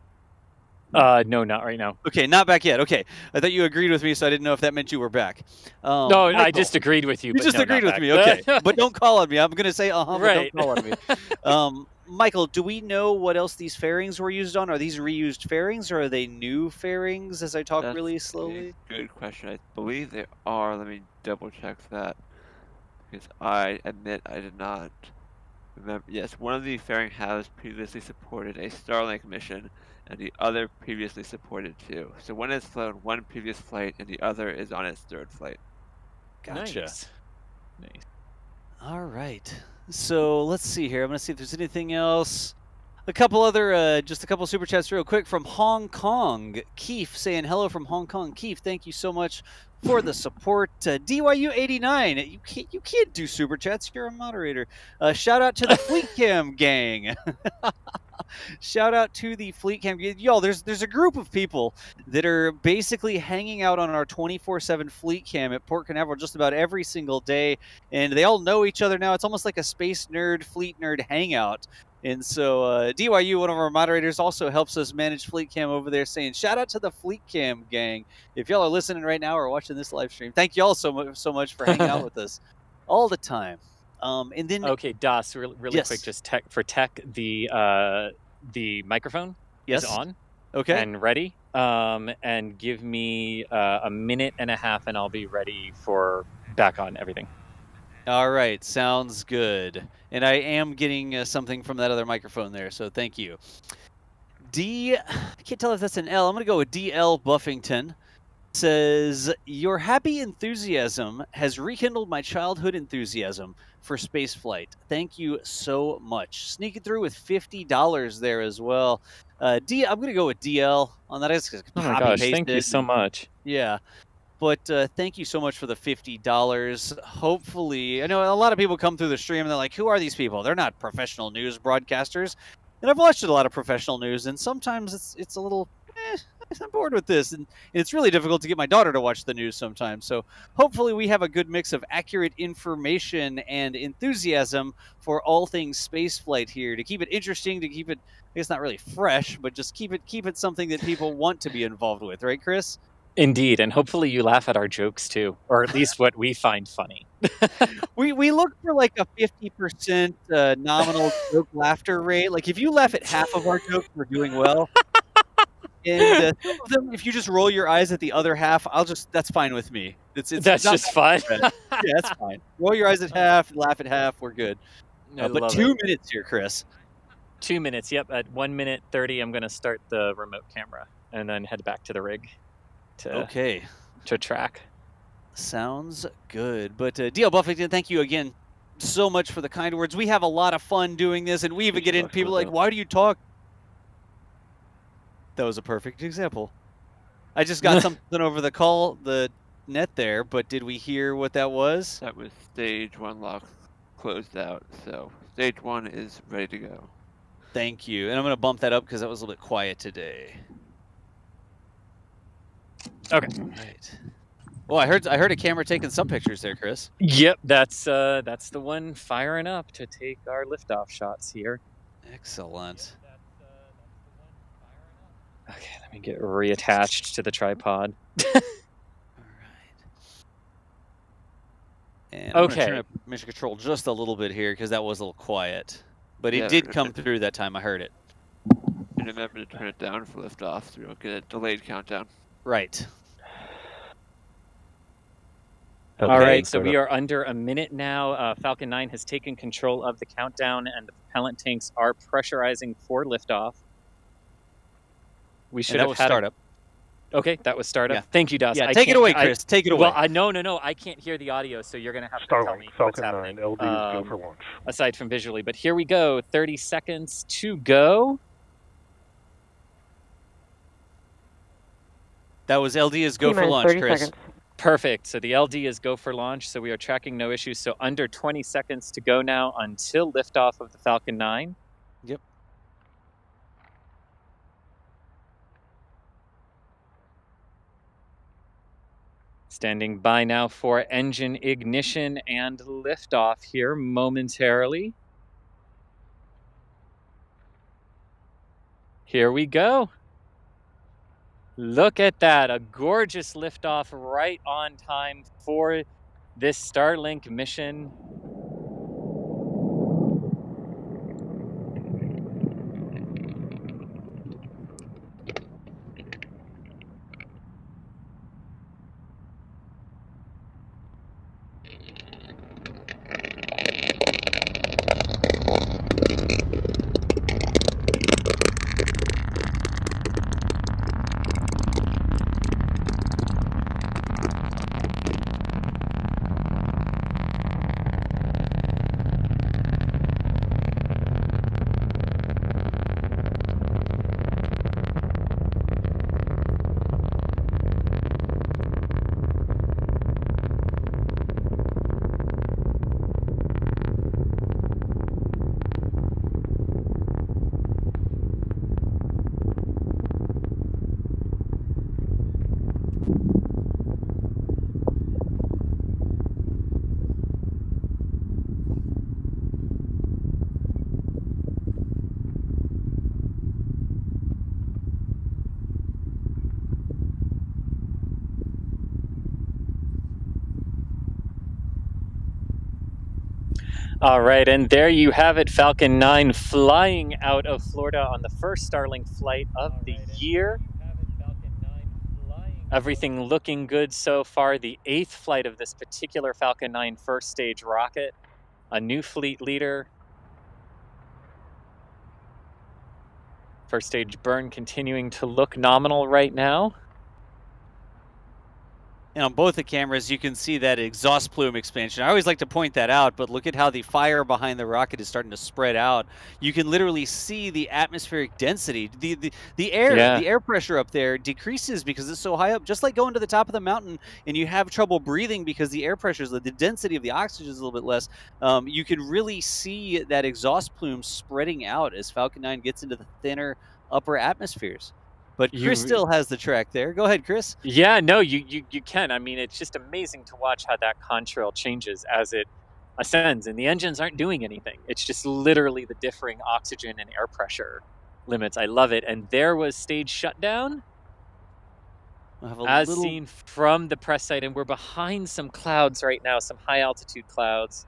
No, not right now. Okay, not back yet. Okay. I thought you agreed with me, so I didn't know if that meant you were back. No, I Michael, just agreed with you. you but just no, agreed not with me. back. Okay. But don't call on me. I'm going to say but Right. don't call on me. Michael, do we know what else these fairings were used on? Are these reused fairings, or are they new fairings as I talk That's really a slowly? good question. I believe they are. Let me double check that. Because I admit I did not remember. Yes, one of the fairing has previously supported a Starlink mission, and the other previously supported two. So one has flown one previous flight, and the other is on its third flight. Gotcha. Nice. All right. So let's see here. I'm going to see if there's anything else. A couple other, just a couple super chats real quick from Hong Kong. Keith saying hello from Hong Kong. Keith, thank you so much for the support. DYU89, you can't do super chats. You're a moderator. Shout out to the Fleet Cam gang. Shout out to the Fleet Cam. Y'all, there's a group of people that are basically hanging out on our 24/7 Fleet Cam at Port Canaveral just about every single day, and they all know each other now. It's almost like a space nerd, fleet nerd hangout. And so DYU, one of our moderators, also helps us manage Fleet Cam over there, saying shout out to the Fleet Cam gang. If y'all are listening right now or watching this live stream, thank y'all so much for hanging out with us all the time. And then Okay, Das, really Yes. quick, just tech, the microphone yes, is on okay. and ready. And give me a minute and a half, and I'll be ready for back on everything. All right, sounds good. And I am getting something from that other microphone there, so thank you. I can't tell if that's an L. I'm going to go with DL Buffington. Says, your happy enthusiasm has rekindled my childhood enthusiasm for spaceflight. Thank you so much. Sneaking through with $50 there as well. I'm going to go with DL on that. Oh my gosh, thank you so much. Yeah. But thank you so much for the $50. Hopefully, I know a lot of people come through the stream and they're like, who are these people? They're not professional news broadcasters. And I've watched a lot of professional news, and sometimes it's a little, I'm bored with this. And it's really difficult to get my daughter to watch the news sometimes. So hopefully we have a good mix of accurate information and enthusiasm for all things spaceflight here to keep it interesting, to keep it, I guess not really fresh, but just keep it something that people want to be involved with. Right, Chris? Indeed, and hopefully you laugh at our jokes too, or at least what we find funny. We look for like a 50% nominal joke laughter rate. Like if you laugh at half of our jokes, we're doing well. And some of them, if you just roll your eyes at the other half, that's fine with me. It's That's not just fun. yeah, that's fine. Roll your eyes at half, laugh at half, we're good. I But love 2 it. minutes here, Chris. 2 minutes. Yep, at 1:30, I'm going to start the remote camera and then head back to the rig Okay. to track. Sounds good. But DL Buffington, thank you again so much for the kind words. We have a lot of fun doing this, and we even get in people like, why do you talk? That was a perfect example. I just got something over the net there, but did we hear what that was? That was stage 1 lock closed out, so stage 1 is ready to go. Thank you. And I'm going to bump that up because that was a little bit quiet today. Okay. Right. Well, I heard a camera taking some pictures there, Chris. Yep, that's the one firing up to take our liftoff shots here. Excellent. Okay, let me get reattached to the tripod. All right. And I'm Okay. going to turn up mission control just a little bit here because that was a little quiet. But it Yeah, did come through that time. I heard it. And remember to turn it down for liftoff so we don't get a delayed countdown. Right. Okay, all right, so we are under a minute now. Falcon 9 has taken control of the countdown, and the propellant tanks are pressurizing for liftoff. We should And that have was had startup. Okay, that was startup. Yeah. Thank you, Das. Yeah, I take it can't- away, Chris. Take it away. Well, no, I can't hear the audio, so you're going to have to tell me Starlink, what's Falcon happening. 9, LD, go for launch. Aside from visually, but here we go. 30 seconds to go. That was LD is go for T-minus launch, 30 Chris. seconds. Perfect. So the LD is go for launch. So we are tracking no issues. So under 20 seconds to go now until liftoff of the Falcon 9. Yep. Standing by now for engine ignition and liftoff here momentarily. Here we go. Look at that, a gorgeous liftoff right on time for this Starlink mission. All right, and there you have it, Falcon 9 flying out of Florida on the first Starlink flight of the year. Everything looking good so far. The 8th flight of this particular Falcon 9 first stage rocket. A new fleet leader. First stage burn continuing to look nominal right now. And on both the cameras, you can see that exhaust plume expansion. I always like to point that out, but look at how the fire behind the rocket is starting to spread out. You can literally see the atmospheric density. The air pressure up there decreases because it's so high up, just like going to the top of the mountain and you have trouble breathing because the air pressure is the density of the oxygen is a little bit less. You can really see that exhaust plume spreading out as Falcon 9 gets into the thinner upper atmospheres. But Chris still has the track there. Go ahead, Chris. Yeah, no, you can. I mean, it's just amazing to watch how that contrail changes as it ascends, and the engines aren't doing anything. It's just literally the differing oxygen and air pressure limits. I love it. And there was stage shutdown, as seen from the press site, and we're behind some clouds right now, some high altitude clouds.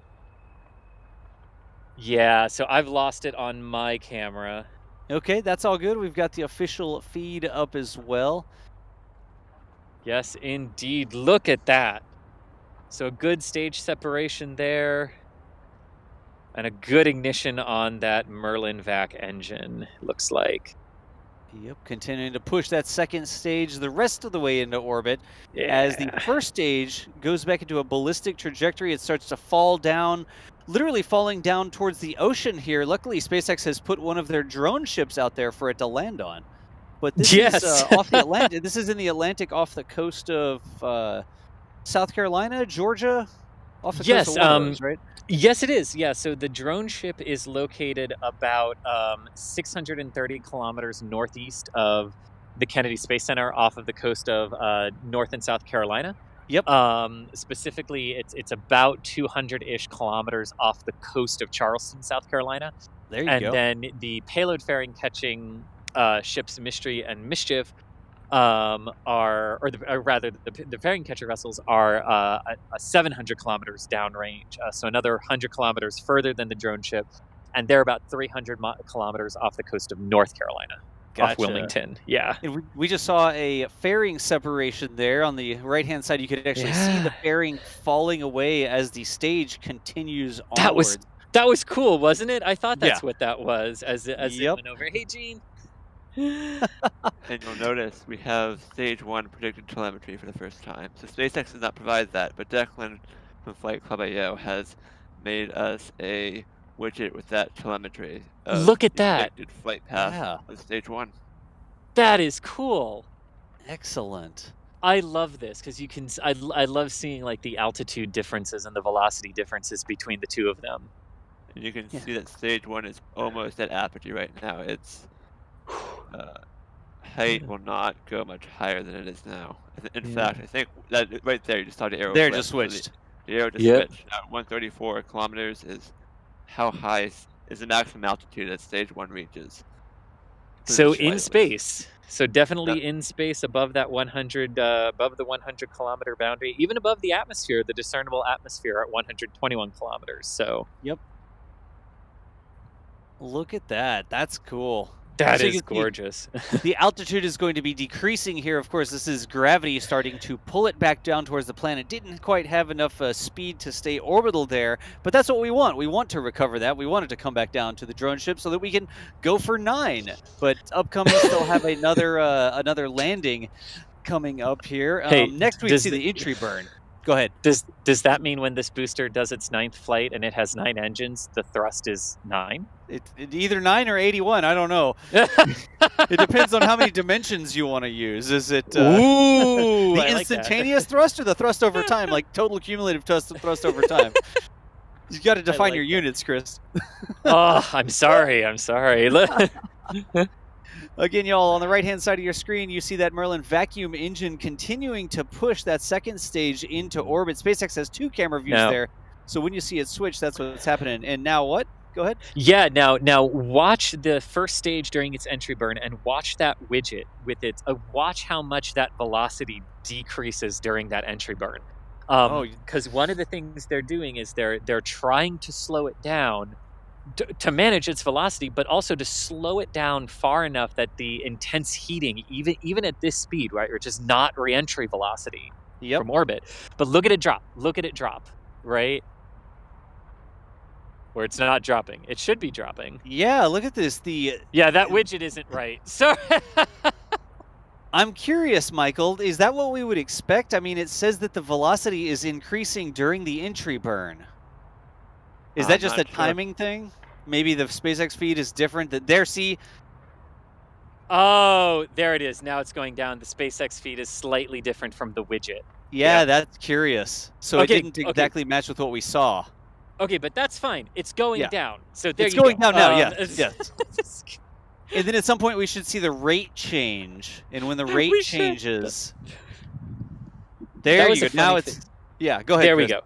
Yeah, so I've lost it on my camera. Okay, that's all good. We've got the official feed up as well. Yes, indeed. Look at that. So a good stage separation there. And a good ignition on that Merlin vac engine, looks like. Yep, continuing to push that second stage the rest of the way into orbit. As the first stage goes back into a ballistic trajectory, it starts to fall down, literally falling down towards the ocean here. Luckily, SpaceX has put one of their drone ships out there for it to land on. But this is off the Atlantic. This is in the Atlantic off the coast of South Carolina, Georgia, off the coast of one of those, right? Yes, it is. Yeah, so the drone ship is located about 630 kilometers northeast of the Kennedy Space Center off of the coast of North and South Carolina. Yep. Specifically, it's about 200-ish kilometers off the coast of Charleston, South Carolina. There you go. And then the payload fairing catching ships Mystery and Mischief the fairing catcher vessels are 700 kilometers downrange, so another 100 kilometers further than the drone ship, and they're about 300 kilometers off the coast of North Carolina, off Wilmington. Yeah. And we just saw a fairing separation there on the right-hand side. You could actually see the fairing falling away as the stage continues onwards. That was cool, wasn't it? I thought that's what that was as it went over. Hey, Gene. And you'll notice we have stage 1 predicted telemetry for the first time. So SpaceX does not provide that, but Declan from Flight Club IO has made us a widget with that telemetry. Look at that! Predicted flight path of stage 1. That is cool. Excellent. I love this because you can. I love seeing like the altitude differences and the velocity differences between the two of them. And you can Yeah. see that stage 1 is almost at apogee right now. Its height will not go much higher than it is now. In fact, I think that right there, you just saw the arrow There, flip. just So switched. the arrow just Yep. switched. Now, 134 kilometers is how high is the maximum altitude that stage 1 reaches. So Slightly. in space, so definitely Yep. in space above that 100, above the 100 kilometer boundary, even above the atmosphere, the discernible atmosphere at 121 kilometers. So Yep. Look at that. That's cool. that So you is can see gorgeous. the altitude is going to be decreasing here. Of course, this is gravity starting to pull it back down towards the planet. Didn't quite have enough speed to stay orbital there, but that's what we want. We want to recover that. We want it to come back down to the drone ship so that we can go for 9. But upcoming, still have another landing coming up here. Hey, next we does see the entry burn. Go ahead. Does that mean when this booster does its 9th flight and it has 9 engines, the thrust is 9? It either 9 or 81. I don't know. It depends on how many dimensions you want to use. Is it Ooh, the I like that. instantaneous thrust or the thrust over time, like total cumulative thrust over time? You got to define like your that. units, Chris. Oh, I'm sorry. Again, y'all, on the right-hand side of your screen, you see that Merlin vacuum engine continuing to push that second stage into orbit. SpaceX has 2 camera views there, so when you see it switch, that's what's happening. And now what? Go ahead. Yeah, now watch the first stage during its entry burn and watch that widget with its watch how much that velocity decreases during that entry burn. Because one of the things they're doing is they're trying to slow it down to manage its velocity, but also to slow it down far enough that the intense heating, even at this speed, right, which is not re-entry velocity from orbit, but look at it drop, right? Where it's not dropping. It should be dropping. Yeah, look at this. Yeah, that widget isn't right. Sorry. I'm curious, Michael, is that what we would expect? I mean, it says that the velocity is increasing during the entry burn. Is that just a timing thing? Maybe the SpaceX feed is different. Oh, there it is. Now it's going down. The SpaceX feed is slightly different from the widget. Yeah, that's curious. So it didn't exactly match with what we saw. Okay, but that's fine. It's going down. So there it's you go. It's going down now, yes. And then at some point we should see the rate change. And when the rate changes... There you go. Now it's... Yeah, go ahead, There Chris. we go.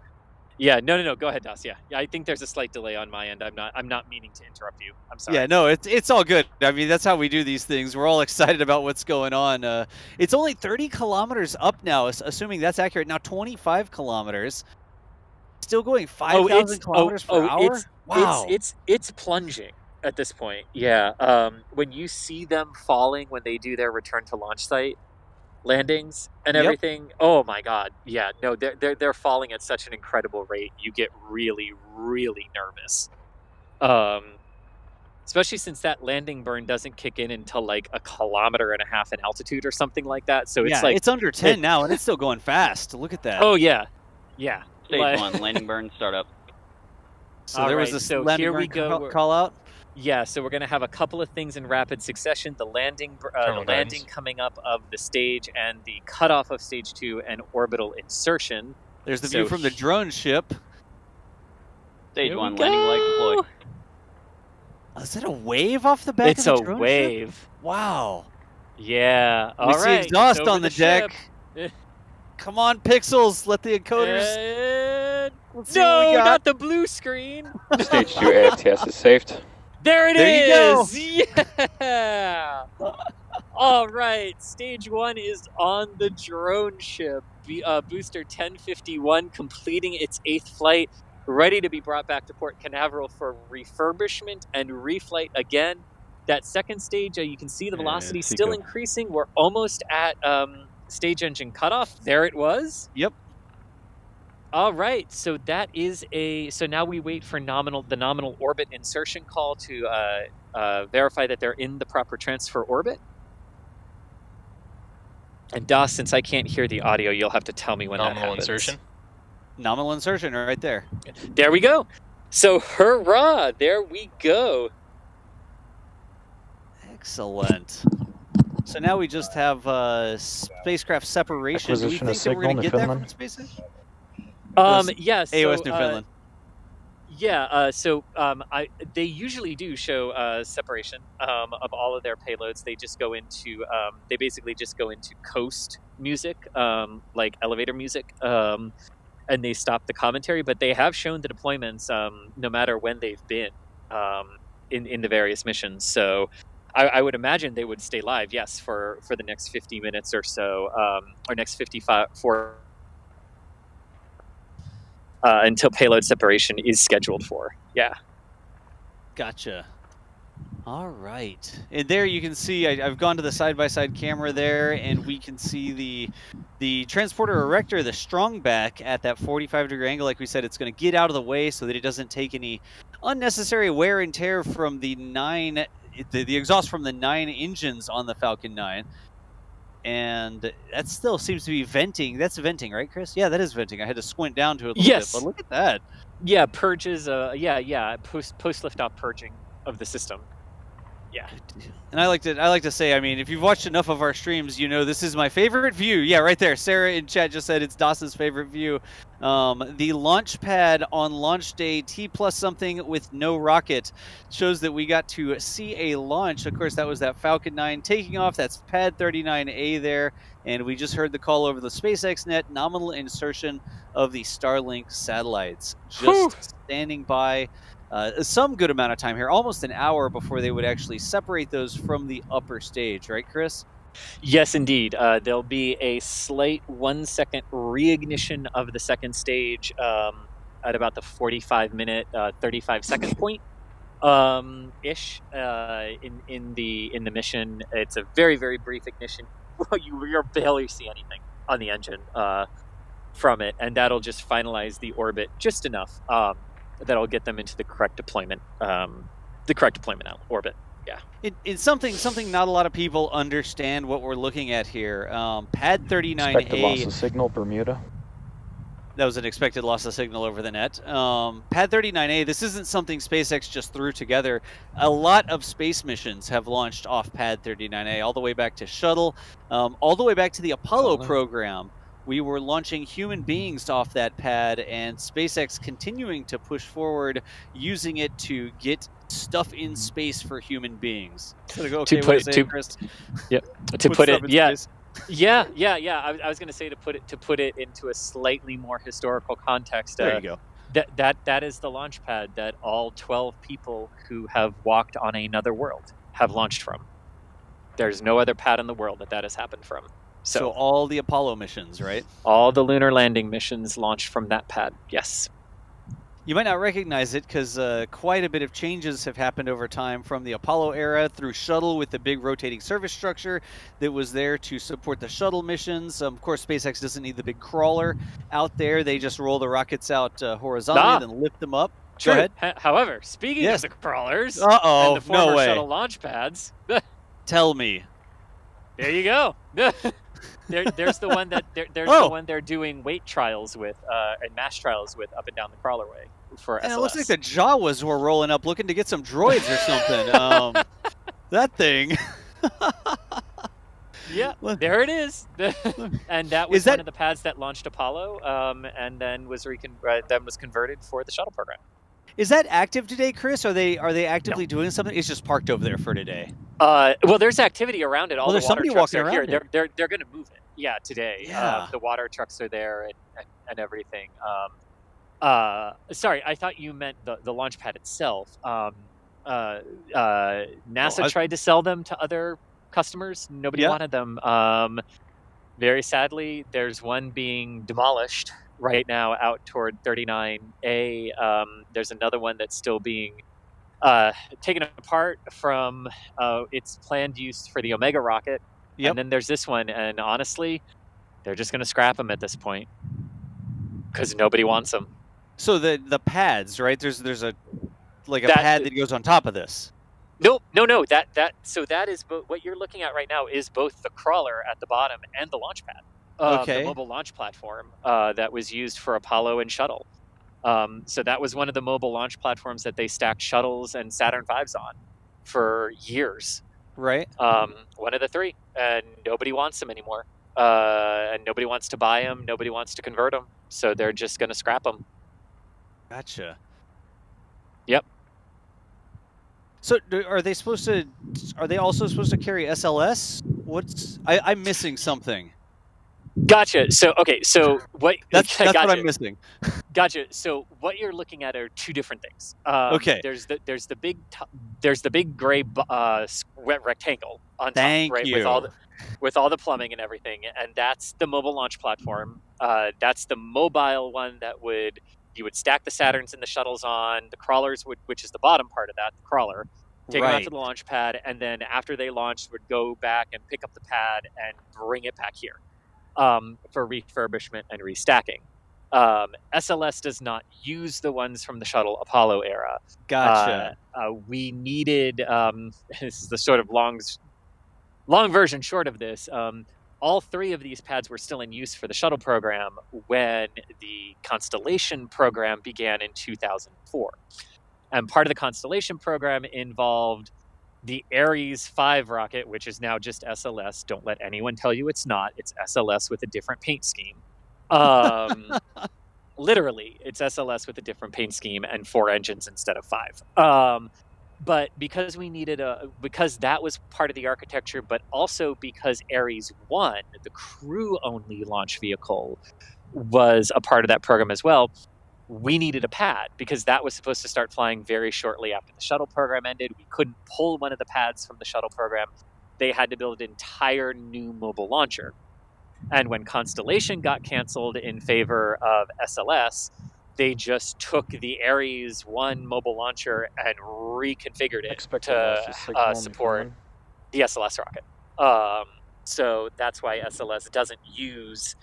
Yeah, no. Go ahead, Das. Yeah, I think there's a slight delay on my end. I'm not meaning to interrupt you. I'm sorry. Yeah, no, it's all good. I mean, that's how we do these things. We're all excited about what's going on. It's only 30 kilometers up now, assuming that's accurate. Now 25 kilometers. Still going 5,000 kilometers per hour? Wow. It's plunging at this point. Yeah. When you see them falling when they do their return to launch site landings and everything, oh my god, yeah, no, they're falling at such an incredible rate. You get really, really nervous, especially since that landing burn doesn't kick in until like 1.5 kilometers in altitude or something like that. So it's like it's under 10 now, and it's still going fast. Look at that. Oh yeah. Stage 1 landing burn startup. So there was a landing here burn we go. call out. Yeah, so we're going to have a couple of things in rapid succession: the landing coming up of the stage, and the cutoff of stage 2, and orbital insertion. There's the view from the drone ship. Stage 1 landing leg deployed. Is that a wave off the back of the drone ship? It's a wave. Wow. Yeah. We see exhaust on the deck. Come on, Pixels. Let the encoders. No, not the blue screen. Stage 2 AFTS is saved. There it is. You go. Yeah. All right. Stage 1 is on the drone ship. Booster 1051 completing its 8th flight, ready to be brought back to Port Canaveral for refurbishment and reflight again. That second stage, you can see the velocity still increasing. We're almost at stage engine cutoff. There it was. Yep. All right, so that is so now we wait for the nominal orbit insertion call to verify that they're in the proper transfer orbit. And Das, since I can't hear the audio, you'll have to tell me when that happens. Nominal insertion. Nominal insertion right there. There we go. So hurrah, there we go. Excellent. So now we just have spacecraft separation. Do we Acquisition of think that we're going to signal, get that from Newfoundland. SpaceX? Yeah. So, AOS Newfoundland. They usually do show separation of all of their payloads. They just go into they basically just go into coast music, like elevator music, and they stop the commentary. But they have shown the deployments, no matter when they've been in the various missions. So I would imagine they would stay live, yes, for the next 50 minutes or so, or next 55 for. Until payload separation is scheduled for. Yeah. Gotcha. All right. And there you can see, I've gone to the side-by-side camera there, and we can see the transporter erector, the strong back at that 45-degree angle. Like we said, it's going to get out of the way so that it doesn't take any unnecessary wear and tear from the exhaust from the 9 engines on the Falcon 9. And that still seems to be venting. That's venting, right, Chris? Yeah, that is venting. I had to squint down to it a little bit, but look at that. Yeah, purges. Post liftoff purging of the system. Yeah. And I like to say, I mean, if you've watched enough of our streams, you know this is my favorite view. Yeah, right there. Sarah in chat just said it's Dawson's favorite view. The launch pad on launch day T plus something with no rocket shows that we got to see a launch. Of course, that was that Falcon 9 taking off. That's pad 39A there. And we just heard the call over the SpaceX net, nominal insertion of the Starlink satellites. Just standing by. Some good amount of time here, almost an hour before they would actually separate those from the upper stage, right, Chris? Yes, indeed. There'll be a slight 1-second reignition of the second stage at about the 45-minute, 35-second point ish in the mission. It's a very, very brief ignition. You barely see anything on the engine from it, and that'll just finalize the orbit just enough. That'll get them into the correct deployment, orbit. Yeah. It's something not a lot of people understand what we're looking at here. Pad 39A. Expected loss of signal, Bermuda. That was an expected loss of signal over the net. Pad 39A, this isn't something SpaceX just threw together. A lot of space missions have launched off Pad 39A, all the way back to Shuttle, all the way back to the Apollo program. We were launching human beings off that pad, and SpaceX continuing to push forward, using it to get stuff in space for human beings. I was going to say to put it into a slightly more historical context. There you go. That is the launch pad that all 12 people who have walked on another world have launched from. There's no other pad in the world that has happened from. So all the Apollo missions, right? All the lunar landing missions launched from that pad, yes. You might not recognize it because quite a bit of changes have happened over time from the Apollo era through Shuttle with the big rotating service structure that was there to support the Shuttle missions. Of course, SpaceX doesn't need the big crawler out there. They just roll the rockets out horizontally and lift them up. True. Go ahead. However, speaking of the crawlers and the former no way. shuttle launch pads. Tell me. There you go. There's the one that the one they're doing weight trials with and mass trials with up and down the crawlerway for SLS. And it looks like the Jawas were rolling up looking to get some droids or something. That thing. Yeah, there it is. And that was one of the pads that launched Apollo, and then was converted for the shuttle program. Is that active today, Chris? Are they actively doing something? It's just parked over there for today. Well, there's activity around it. All there's the water somebody trucks walking are around here. They're going to move it. Yeah, today. Yeah. The water trucks are there and everything. Sorry, I thought you meant the launch pad itself. NASA tried to sell them to other customers. Nobody wanted them. Very sadly, there's one being demolished right now out toward 39A. There's another one that's still being taken apart from its planned use for the Omega rocket. Yep. And then there's this one, and honestly, they're just going to scrap them at this point because nobody wants them. So the pads, right? There's a pad that goes on top of this. No. That is what you're looking at right now is both the crawler at the bottom and the launch pad. The mobile launch platform that was used for Apollo and Shuttle. So that was one of the mobile launch platforms that they stacked shuttles and Saturn V's on for years. Right. One of the three, and nobody wants them anymore. And nobody wants to buy them. Nobody wants to convert them. So they're just going to scrap them. Gotcha. Yep. So are they supposed to? Are they also supposed to carry SLS? I'm missing something. Gotcha. So okay. So what? That's gotcha. what I'm missing. Gotcha. So what you're looking at are two different things. Okay. There's the big gray rectangle on top, Thank right? you. With all the plumbing and everything, and that's the mobile launch platform. That's the mobile one that you would stack the Saturns and the shuttles on. The crawlers which is the bottom part of that, the crawler. Take them out to the launch pad, and then after they launched, would go back and pick up the pad and bring it back here for refurbishment and restacking. SLS does not use the ones from the shuttle Apollo era. Gotcha. We needed, this is the sort of long version short of this, all three of these pads were still in use for the shuttle program when the Constellation program began in 2004. And part of the Constellation program involved the Ares 5 rocket, which is now just SLS. Don't let anyone tell you it's not. It's SLS with a different paint scheme. Literally, it's SLS with a different paint scheme and 4 engines instead of 5. But because we needed because that was part of the architecture, but also because Ares 1, the crew-only launch vehicle, was a part of that program as well, we needed a pad because that was supposed to start flying very shortly after the shuttle program ended. We couldn't pull one of the pads from the shuttle program. They had to build an entire new mobile launcher. And when Constellation got canceled in favor of SLS, they just took the Ares 1 mobile launcher and reconfigured it to support the SLS rocket. So that's why SLS doesn't use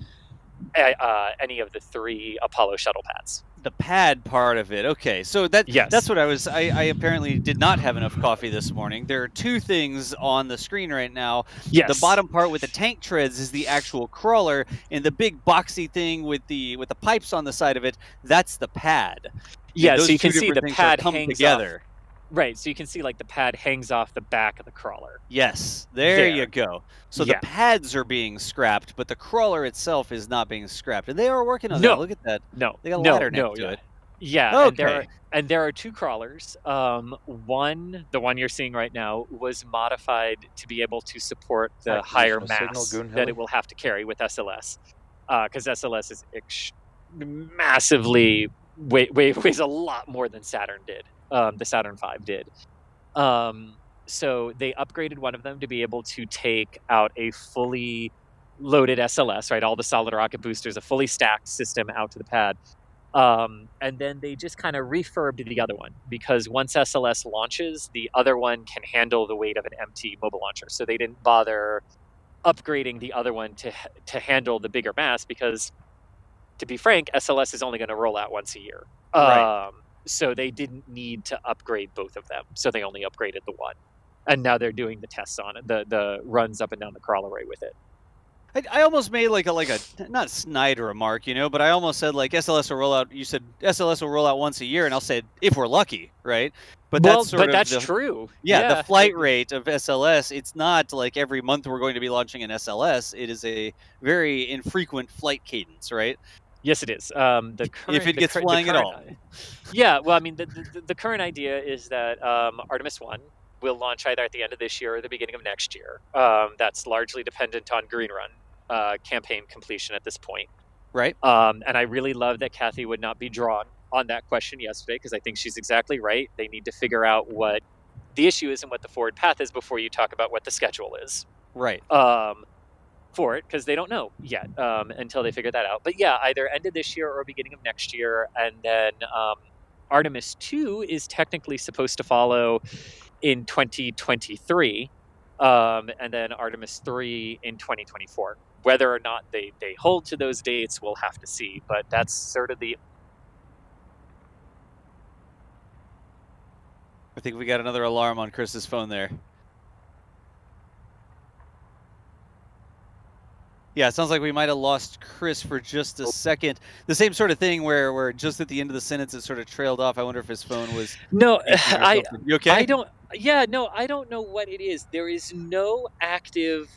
any of the 3 Apollo shuttle pads. The pad part of it. Okay, so that's what I apparently did not have enough coffee this morning. There are 2 things on the screen right now. Yes. The bottom part with the tank treads is the actual crawler, and the big boxy thing with the pipes on the side of it, that's the pad. Yeah, so you can see the pad come hangs together. Right, so you can see like the pad hangs off the back of the crawler. Yes, there you go. So the pads are being scrapped, but the crawler itself is not being scrapped. And they are working on that. Look at that. They got a ladder next to it. Yeah, okay. And there are 2 crawlers. One, the one you're seeing right now, was modified to be able to support the higher mass that it will have to carry with SLS. Because SLS is massively weighs a lot more than Saturn did. The Saturn V did. So they upgraded one of them to be able to take out a fully loaded SLS, right? All the solid rocket boosters, a fully stacked system out to the pad. And then they just kind of refurbed the other one because once SLS launches, the other one can handle the weight of an empty mobile launcher. So they didn't bother upgrading the other one to handle the bigger mass because, to be frank, SLS is only going to roll out once a year. Right. So they didn't need to upgrade both of them. So they only upgraded the one. And now they're doing the tests on it, the runs up and down the crawl array with it. I almost made like a not snide remark, but I almost said like SLS will roll out. You said SLS will roll out once a year, and I'll say if we're lucky, right? But that's true. Yeah, the flight rate of SLS. It's not like every month we're going to be launching an SLS. It is a very infrequent flight cadence, right? Yes, it is. If it gets flying at all. Yeah, well, I mean, the current idea is that Artemis 1 will launch either at the end of this year or the beginning of next year. That's largely dependent on Green Run campaign completion at this point. Right. And I really love that Kathy would not be drawn on that question yesterday because I think she's exactly right. They need to figure out what the issue is and what the forward path is before you talk about what the schedule is. Right. For it, because they don't know yet until they figure that out. But yeah, either end of this year or beginning of next year. And then Artemis 2 is technically supposed to follow in 2023. And then Artemis 3 in 2024. Whether or not they hold to those dates, we'll have to see. But that's sort of the... I think we got another alarm on Chris's phone there. Yeah, it sounds like we might have lost Chris for just a second. The same sort of thing where just at the end of the sentence it sort of trailed off. I wonder if his phone was... No, You okay? Yeah, no, I don't know what it is. There's no active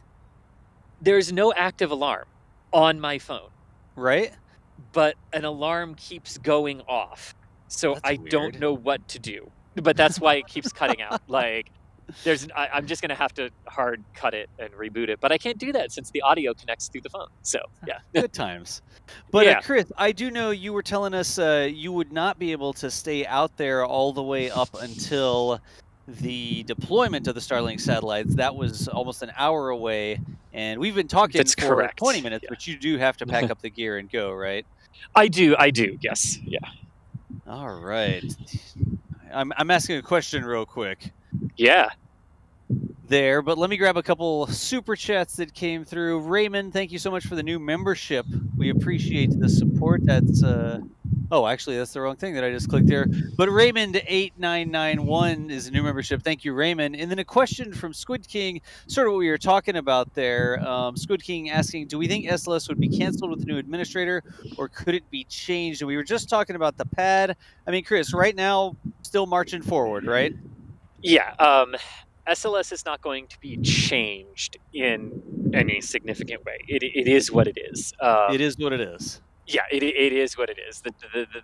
alarm on my phone, Right? but an alarm keeps going off. So That's I don't weird. know what to do. But that's why it keeps cutting out. Like, I'm just gonna have to hard cut it and reboot it. But I can't do that since the audio connects through the phone. So yeah. Good times. But Yeah. Chris, I do know you were telling us you would not be able to stay out there all the way up until the deployment of the Starlink satellites. That was almost an hour away, and we've been talking That's for correct. 20 minutes, Yeah. but you do have to pack up the gear and go, right? I do, yes. Yeah. All right. I'm asking a question real quick Yeah. there, but let me grab a couple super chats that came through. Raymond, thank you so much for the new membership. We appreciate the support. That's oh, actually that's the wrong thing that I just clicked there. But Raymond8991 is a new membership. Thank you, Raymond. And then a question from Squid King, sort of what we were talking about there. Squid King asking, do we think SLS would be canceled with the new administrator, or could it be changed? And we were just talking about the pad. I mean, Chris, right now still marching forward, right? Yeah. SLS is not going to be changed in any significant way. It is what it is. It is what it is. Yeah, it is what it is.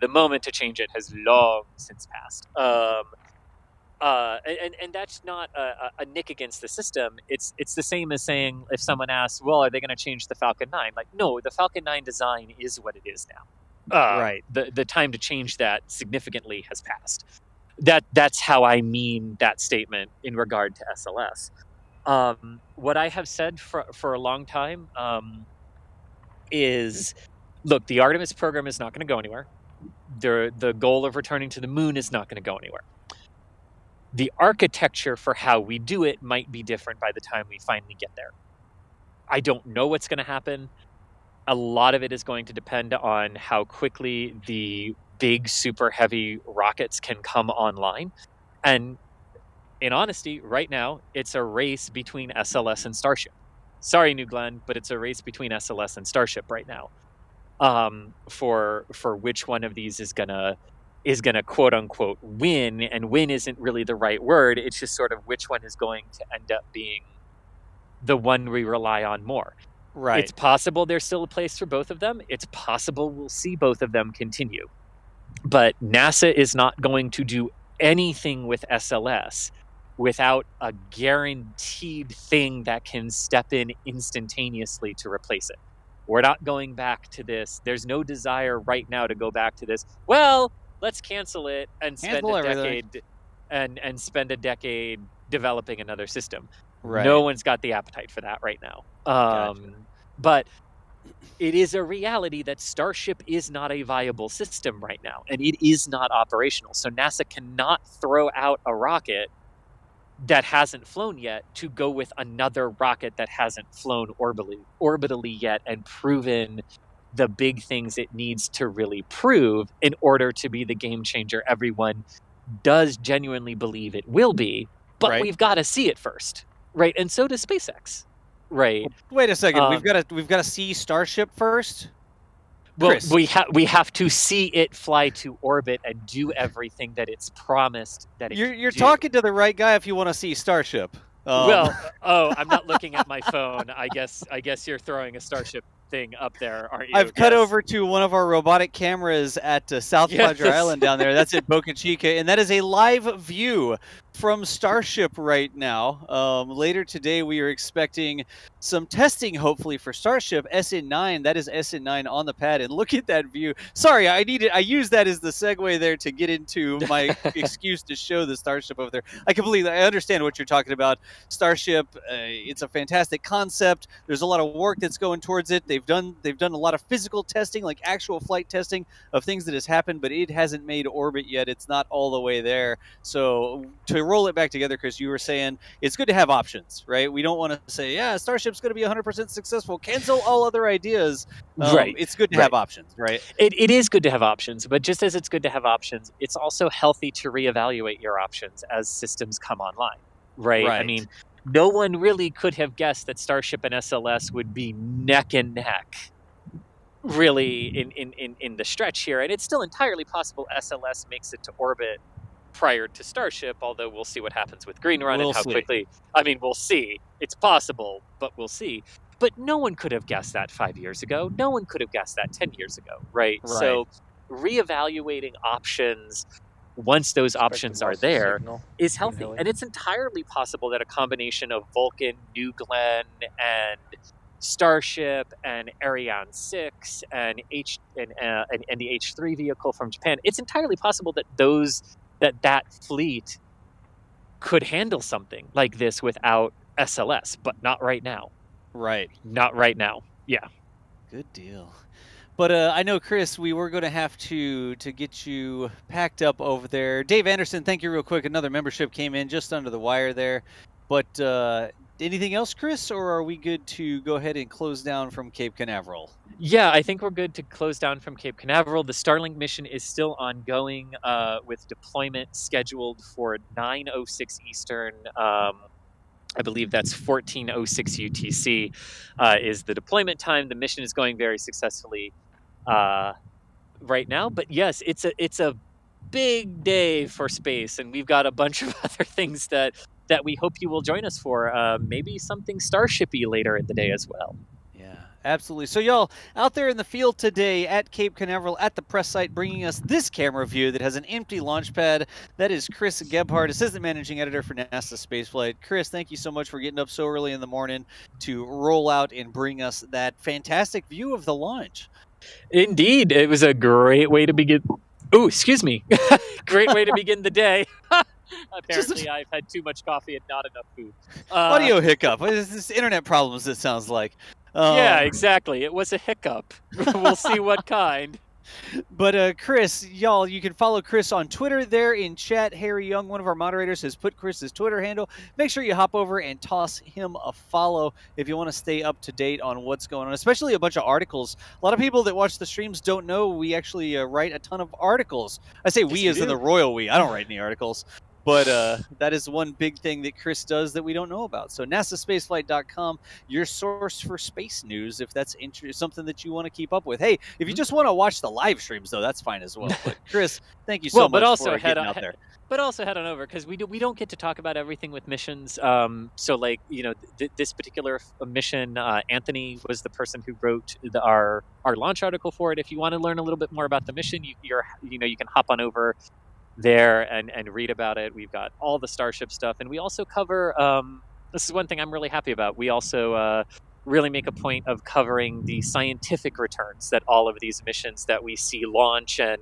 The moment to change it has long since passed. And that's not a nick against the system. It's the same as saying, if someone asks, well, are they going to change the Falcon 9? Like, no, the Falcon 9 design is what it is now. Right. The time to change that significantly has passed. That's how I mean that statement in regard to SLS. What I have said for a long time is, look, the Artemis program is not going to go anywhere. The goal of returning to the moon is not going to go anywhere. The architecture for how we do it might be different by the time we finally get there. I don't know what's going to happen. A lot of it is going to depend on how quickly the big super heavy rockets can come online. And in honesty, right now, it's a race between SLS and Starship. Sorry, New Glenn, but it's a race between SLS and Starship right now. For which one of these is gonna quote unquote win, and win isn't really the right word. It's just sort of which one is going to end up being the one we rely on more. Right. It's possible there's still a place for both of them. It's possible we'll see both of them continue. But NASA is not going to do anything with SLS without a guaranteed thing that can step in instantaneously to replace it. We're not going back to this. There's no desire right now to go back to this. Well, let's cancel it and spend a decade and spend a decade developing another system. Right. No one's got the appetite for that right now. Gotcha. But it is a reality that Starship is not a viable system right now, and it is not operational. So NASA cannot throw out a rocket that hasn't flown yet to go with another rocket that hasn't flown orbitally yet and proven the big things it needs to really prove in order to be the game changer everyone does genuinely believe it will be. But Right. we've got to see it first, right? And so does SpaceX, right? Wait a second. We've got to see Starship first. Well, Chris. we have to see it fly to orbit and do everything that it's promised that it You're do. talking to the right guy if you want to see Starship. I'm not looking at my phone. I guess you're throwing a Starship thing up there, aren't you? I've cut Yes. over to one of our robotic cameras at South Padre Yes. Island down there. That's at Boca Chica, and that is a live view from Starship right now. Later today, we are expecting some testing, hopefully, for Starship SN9. That is SN9 on the pad, and look at that view. Sorry, I used that as the segue there to get into my excuse to show the Starship over there. I understand what you're talking about. Starship, it's a fantastic concept. There's a lot of work that's going towards it. They've done a lot of physical testing, like actual flight testing of things that has happened, but it hasn't made orbit yet. It's not all the way there. So to roll it back together, Chris, you were saying it's good to have options, right? We don't want to say, yeah, Starship's going to be 100% successful. Cancel all other ideas. Right. It's good to have options, right? It is good to have options, but just as it's good to have options, it's also healthy to reevaluate your options as systems come online, right? I Right. mean, no one really could have guessed that Starship and SLS would be neck and neck, really, in the stretch here. And it's still entirely possible SLS makes it to orbit prior to Starship, although we'll see what happens with Green Run We'll and how see. quickly. I mean, we'll see. It's possible, but we'll see. But no one could have guessed that 5 years ago. No one could have guessed that 10 years ago, right? So reevaluating options once those options are there is healthy. And it's entirely possible that a combination of Vulcan, New Glenn, and Starship and Ariane 6 and the H3 vehicle from Japan, it's entirely possible that that fleet could handle something like this without SLS, but not right now. Right. Not right now. Yeah. Good deal. But I know, Chris, we were going to have to get you packed up over there. Dave Anderson, thank you real quick. Another membership came in just under the wire there. But anything else, Chris, or are we good to go ahead and close down from Cape Canaveral? Yeah, I think we're good to close down from Cape Canaveral. The Starlink mission is still ongoing with deployment scheduled for 9:06 Eastern. I believe that's 14:06 UTC is the deployment time. The mission is going very successfully right now. But yes, it's a big day for space, and we've got a bunch of other things that we hope you will join us for. Maybe something Starship-y later in the day as well. Yeah, absolutely. So y'all out there in the field today at Cape Canaveral at the press site, bringing us this camera view that has an empty launch pad. That is Chris Gebhardt, Assistant Managing Editor for NASA Spaceflight. Chris, thank you so much for getting up so early in the morning to roll out and bring us that fantastic view of the launch. Indeed, it was a great way to begin. Oh, excuse me. Great way to begin the day. Apparently, I've had too much coffee and not enough food. Audio hiccup. It's this internet problems, it sounds like. Yeah, exactly. It was a hiccup. We'll see what kind. But Chris, y'all, you can follow Chris on Twitter there in chat. Harry Young, one of our moderators, has put Chris's Twitter handle. Make sure you hop over and toss him a follow if you want to stay up to date on what's going on, especially a bunch of articles. A lot of people that watch the streams don't know we actually write a ton of articles. I say we as in the royal we. I don't write any articles. But that is one big thing that Chris does that we don't know about. So NASAspaceflight.com, your source for space news, if that's something that you want to keep up with. Hey, if you just want to watch the live streams, though, that's fine as well. But Chris, thank you so much for getting out there. But also head on over, because we don't get to talk about everything with missions. So, like, you know, this particular mission, Anthony was the person who wrote our launch article for it. If you want to learn a little bit more about the mission, you can hop on over there and read about it. We've got all the Starship stuff, and we also cover this is one thing I'm really happy about. We also really make a point of covering the scientific returns that all of these missions that we see launch and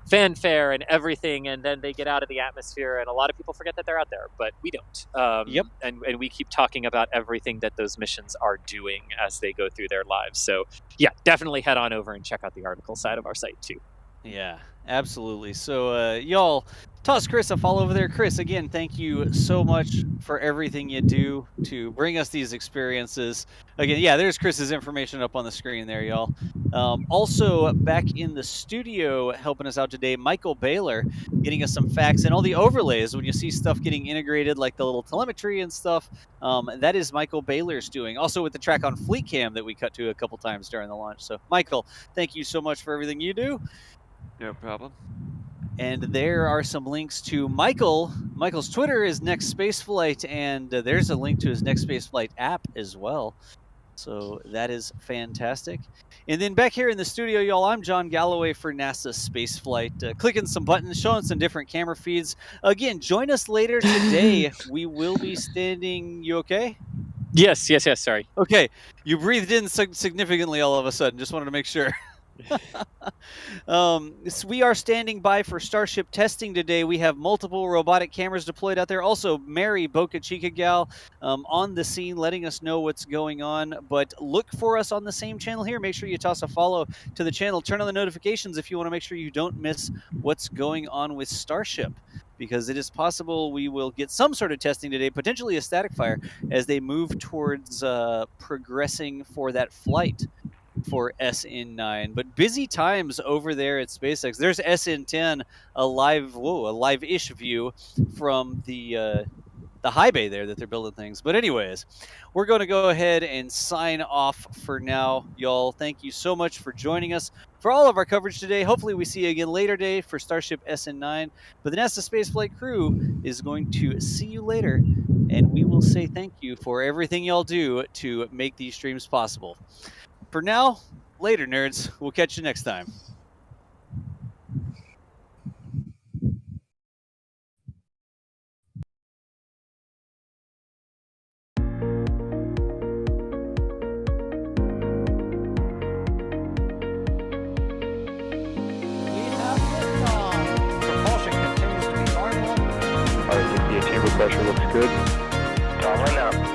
fanfare and everything, and then they get out of the atmosphere, and a lot of people forget that they're out there, but we don't. Yep. And we keep talking about everything that those missions are doing as they go through their lives. So yeah, definitely head on over and check out the article side of our site too. Yeah, absolutely. So, y'all, toss Chris a follow over there. Chris, again, thank you so much for everything you do to bring us these experiences. Again, yeah, there's Chris's information up on the screen there, y'all. Also, back in the studio helping us out today, Michael Baylor, getting us some facts and all the overlays. When you see stuff getting integrated, like the little telemetry and stuff, that is Michael Baylor's doing. Also with the track on Fleet Cam that we cut to a couple times during the launch. So, Michael, thank you so much for everything you do. No problem. And there are some links to Michael. Michael's Twitter is Next Spaceflight, and there's a link to his Next Spaceflight app as well. So that is fantastic. And then back here in the studio, y'all, I'm John Galloway for NASA Spaceflight. Clicking some buttons, showing some different camera feeds. Again, join us later today. We will be standing. You okay? Yes, sorry. Okay. You breathed in significantly all of a sudden. Just wanted to make sure. So we are standing by for Starship testing today. We have multiple robotic cameras deployed out there. Also, Mary Boca Chica Gal on the scene letting us know what's going on. But look for us on the same channel here. Make sure you toss a follow to the channel. Turn on the notifications if you want to make sure you don't miss what's going on with Starship, because it is possible we will get some sort of testing today, potentially a static fire, as they move towards progressing for that flight for SN9. But busy times over there at SpaceX. There's SN10, a live-ish view from the high bay there that they're building things. But anyways, we're going to go ahead and sign off for now, y'all. Thank you so much for joining us for all of our coverage today. Hopefully we see you again later today for Starship SN9. But the NASA Spaceflight crew is going to see you later, and we will say thank you for everything y'all do to make these streams possible. For now, later, nerds. We'll catch you next time. Alright, the chamber pressure looks good. Following up.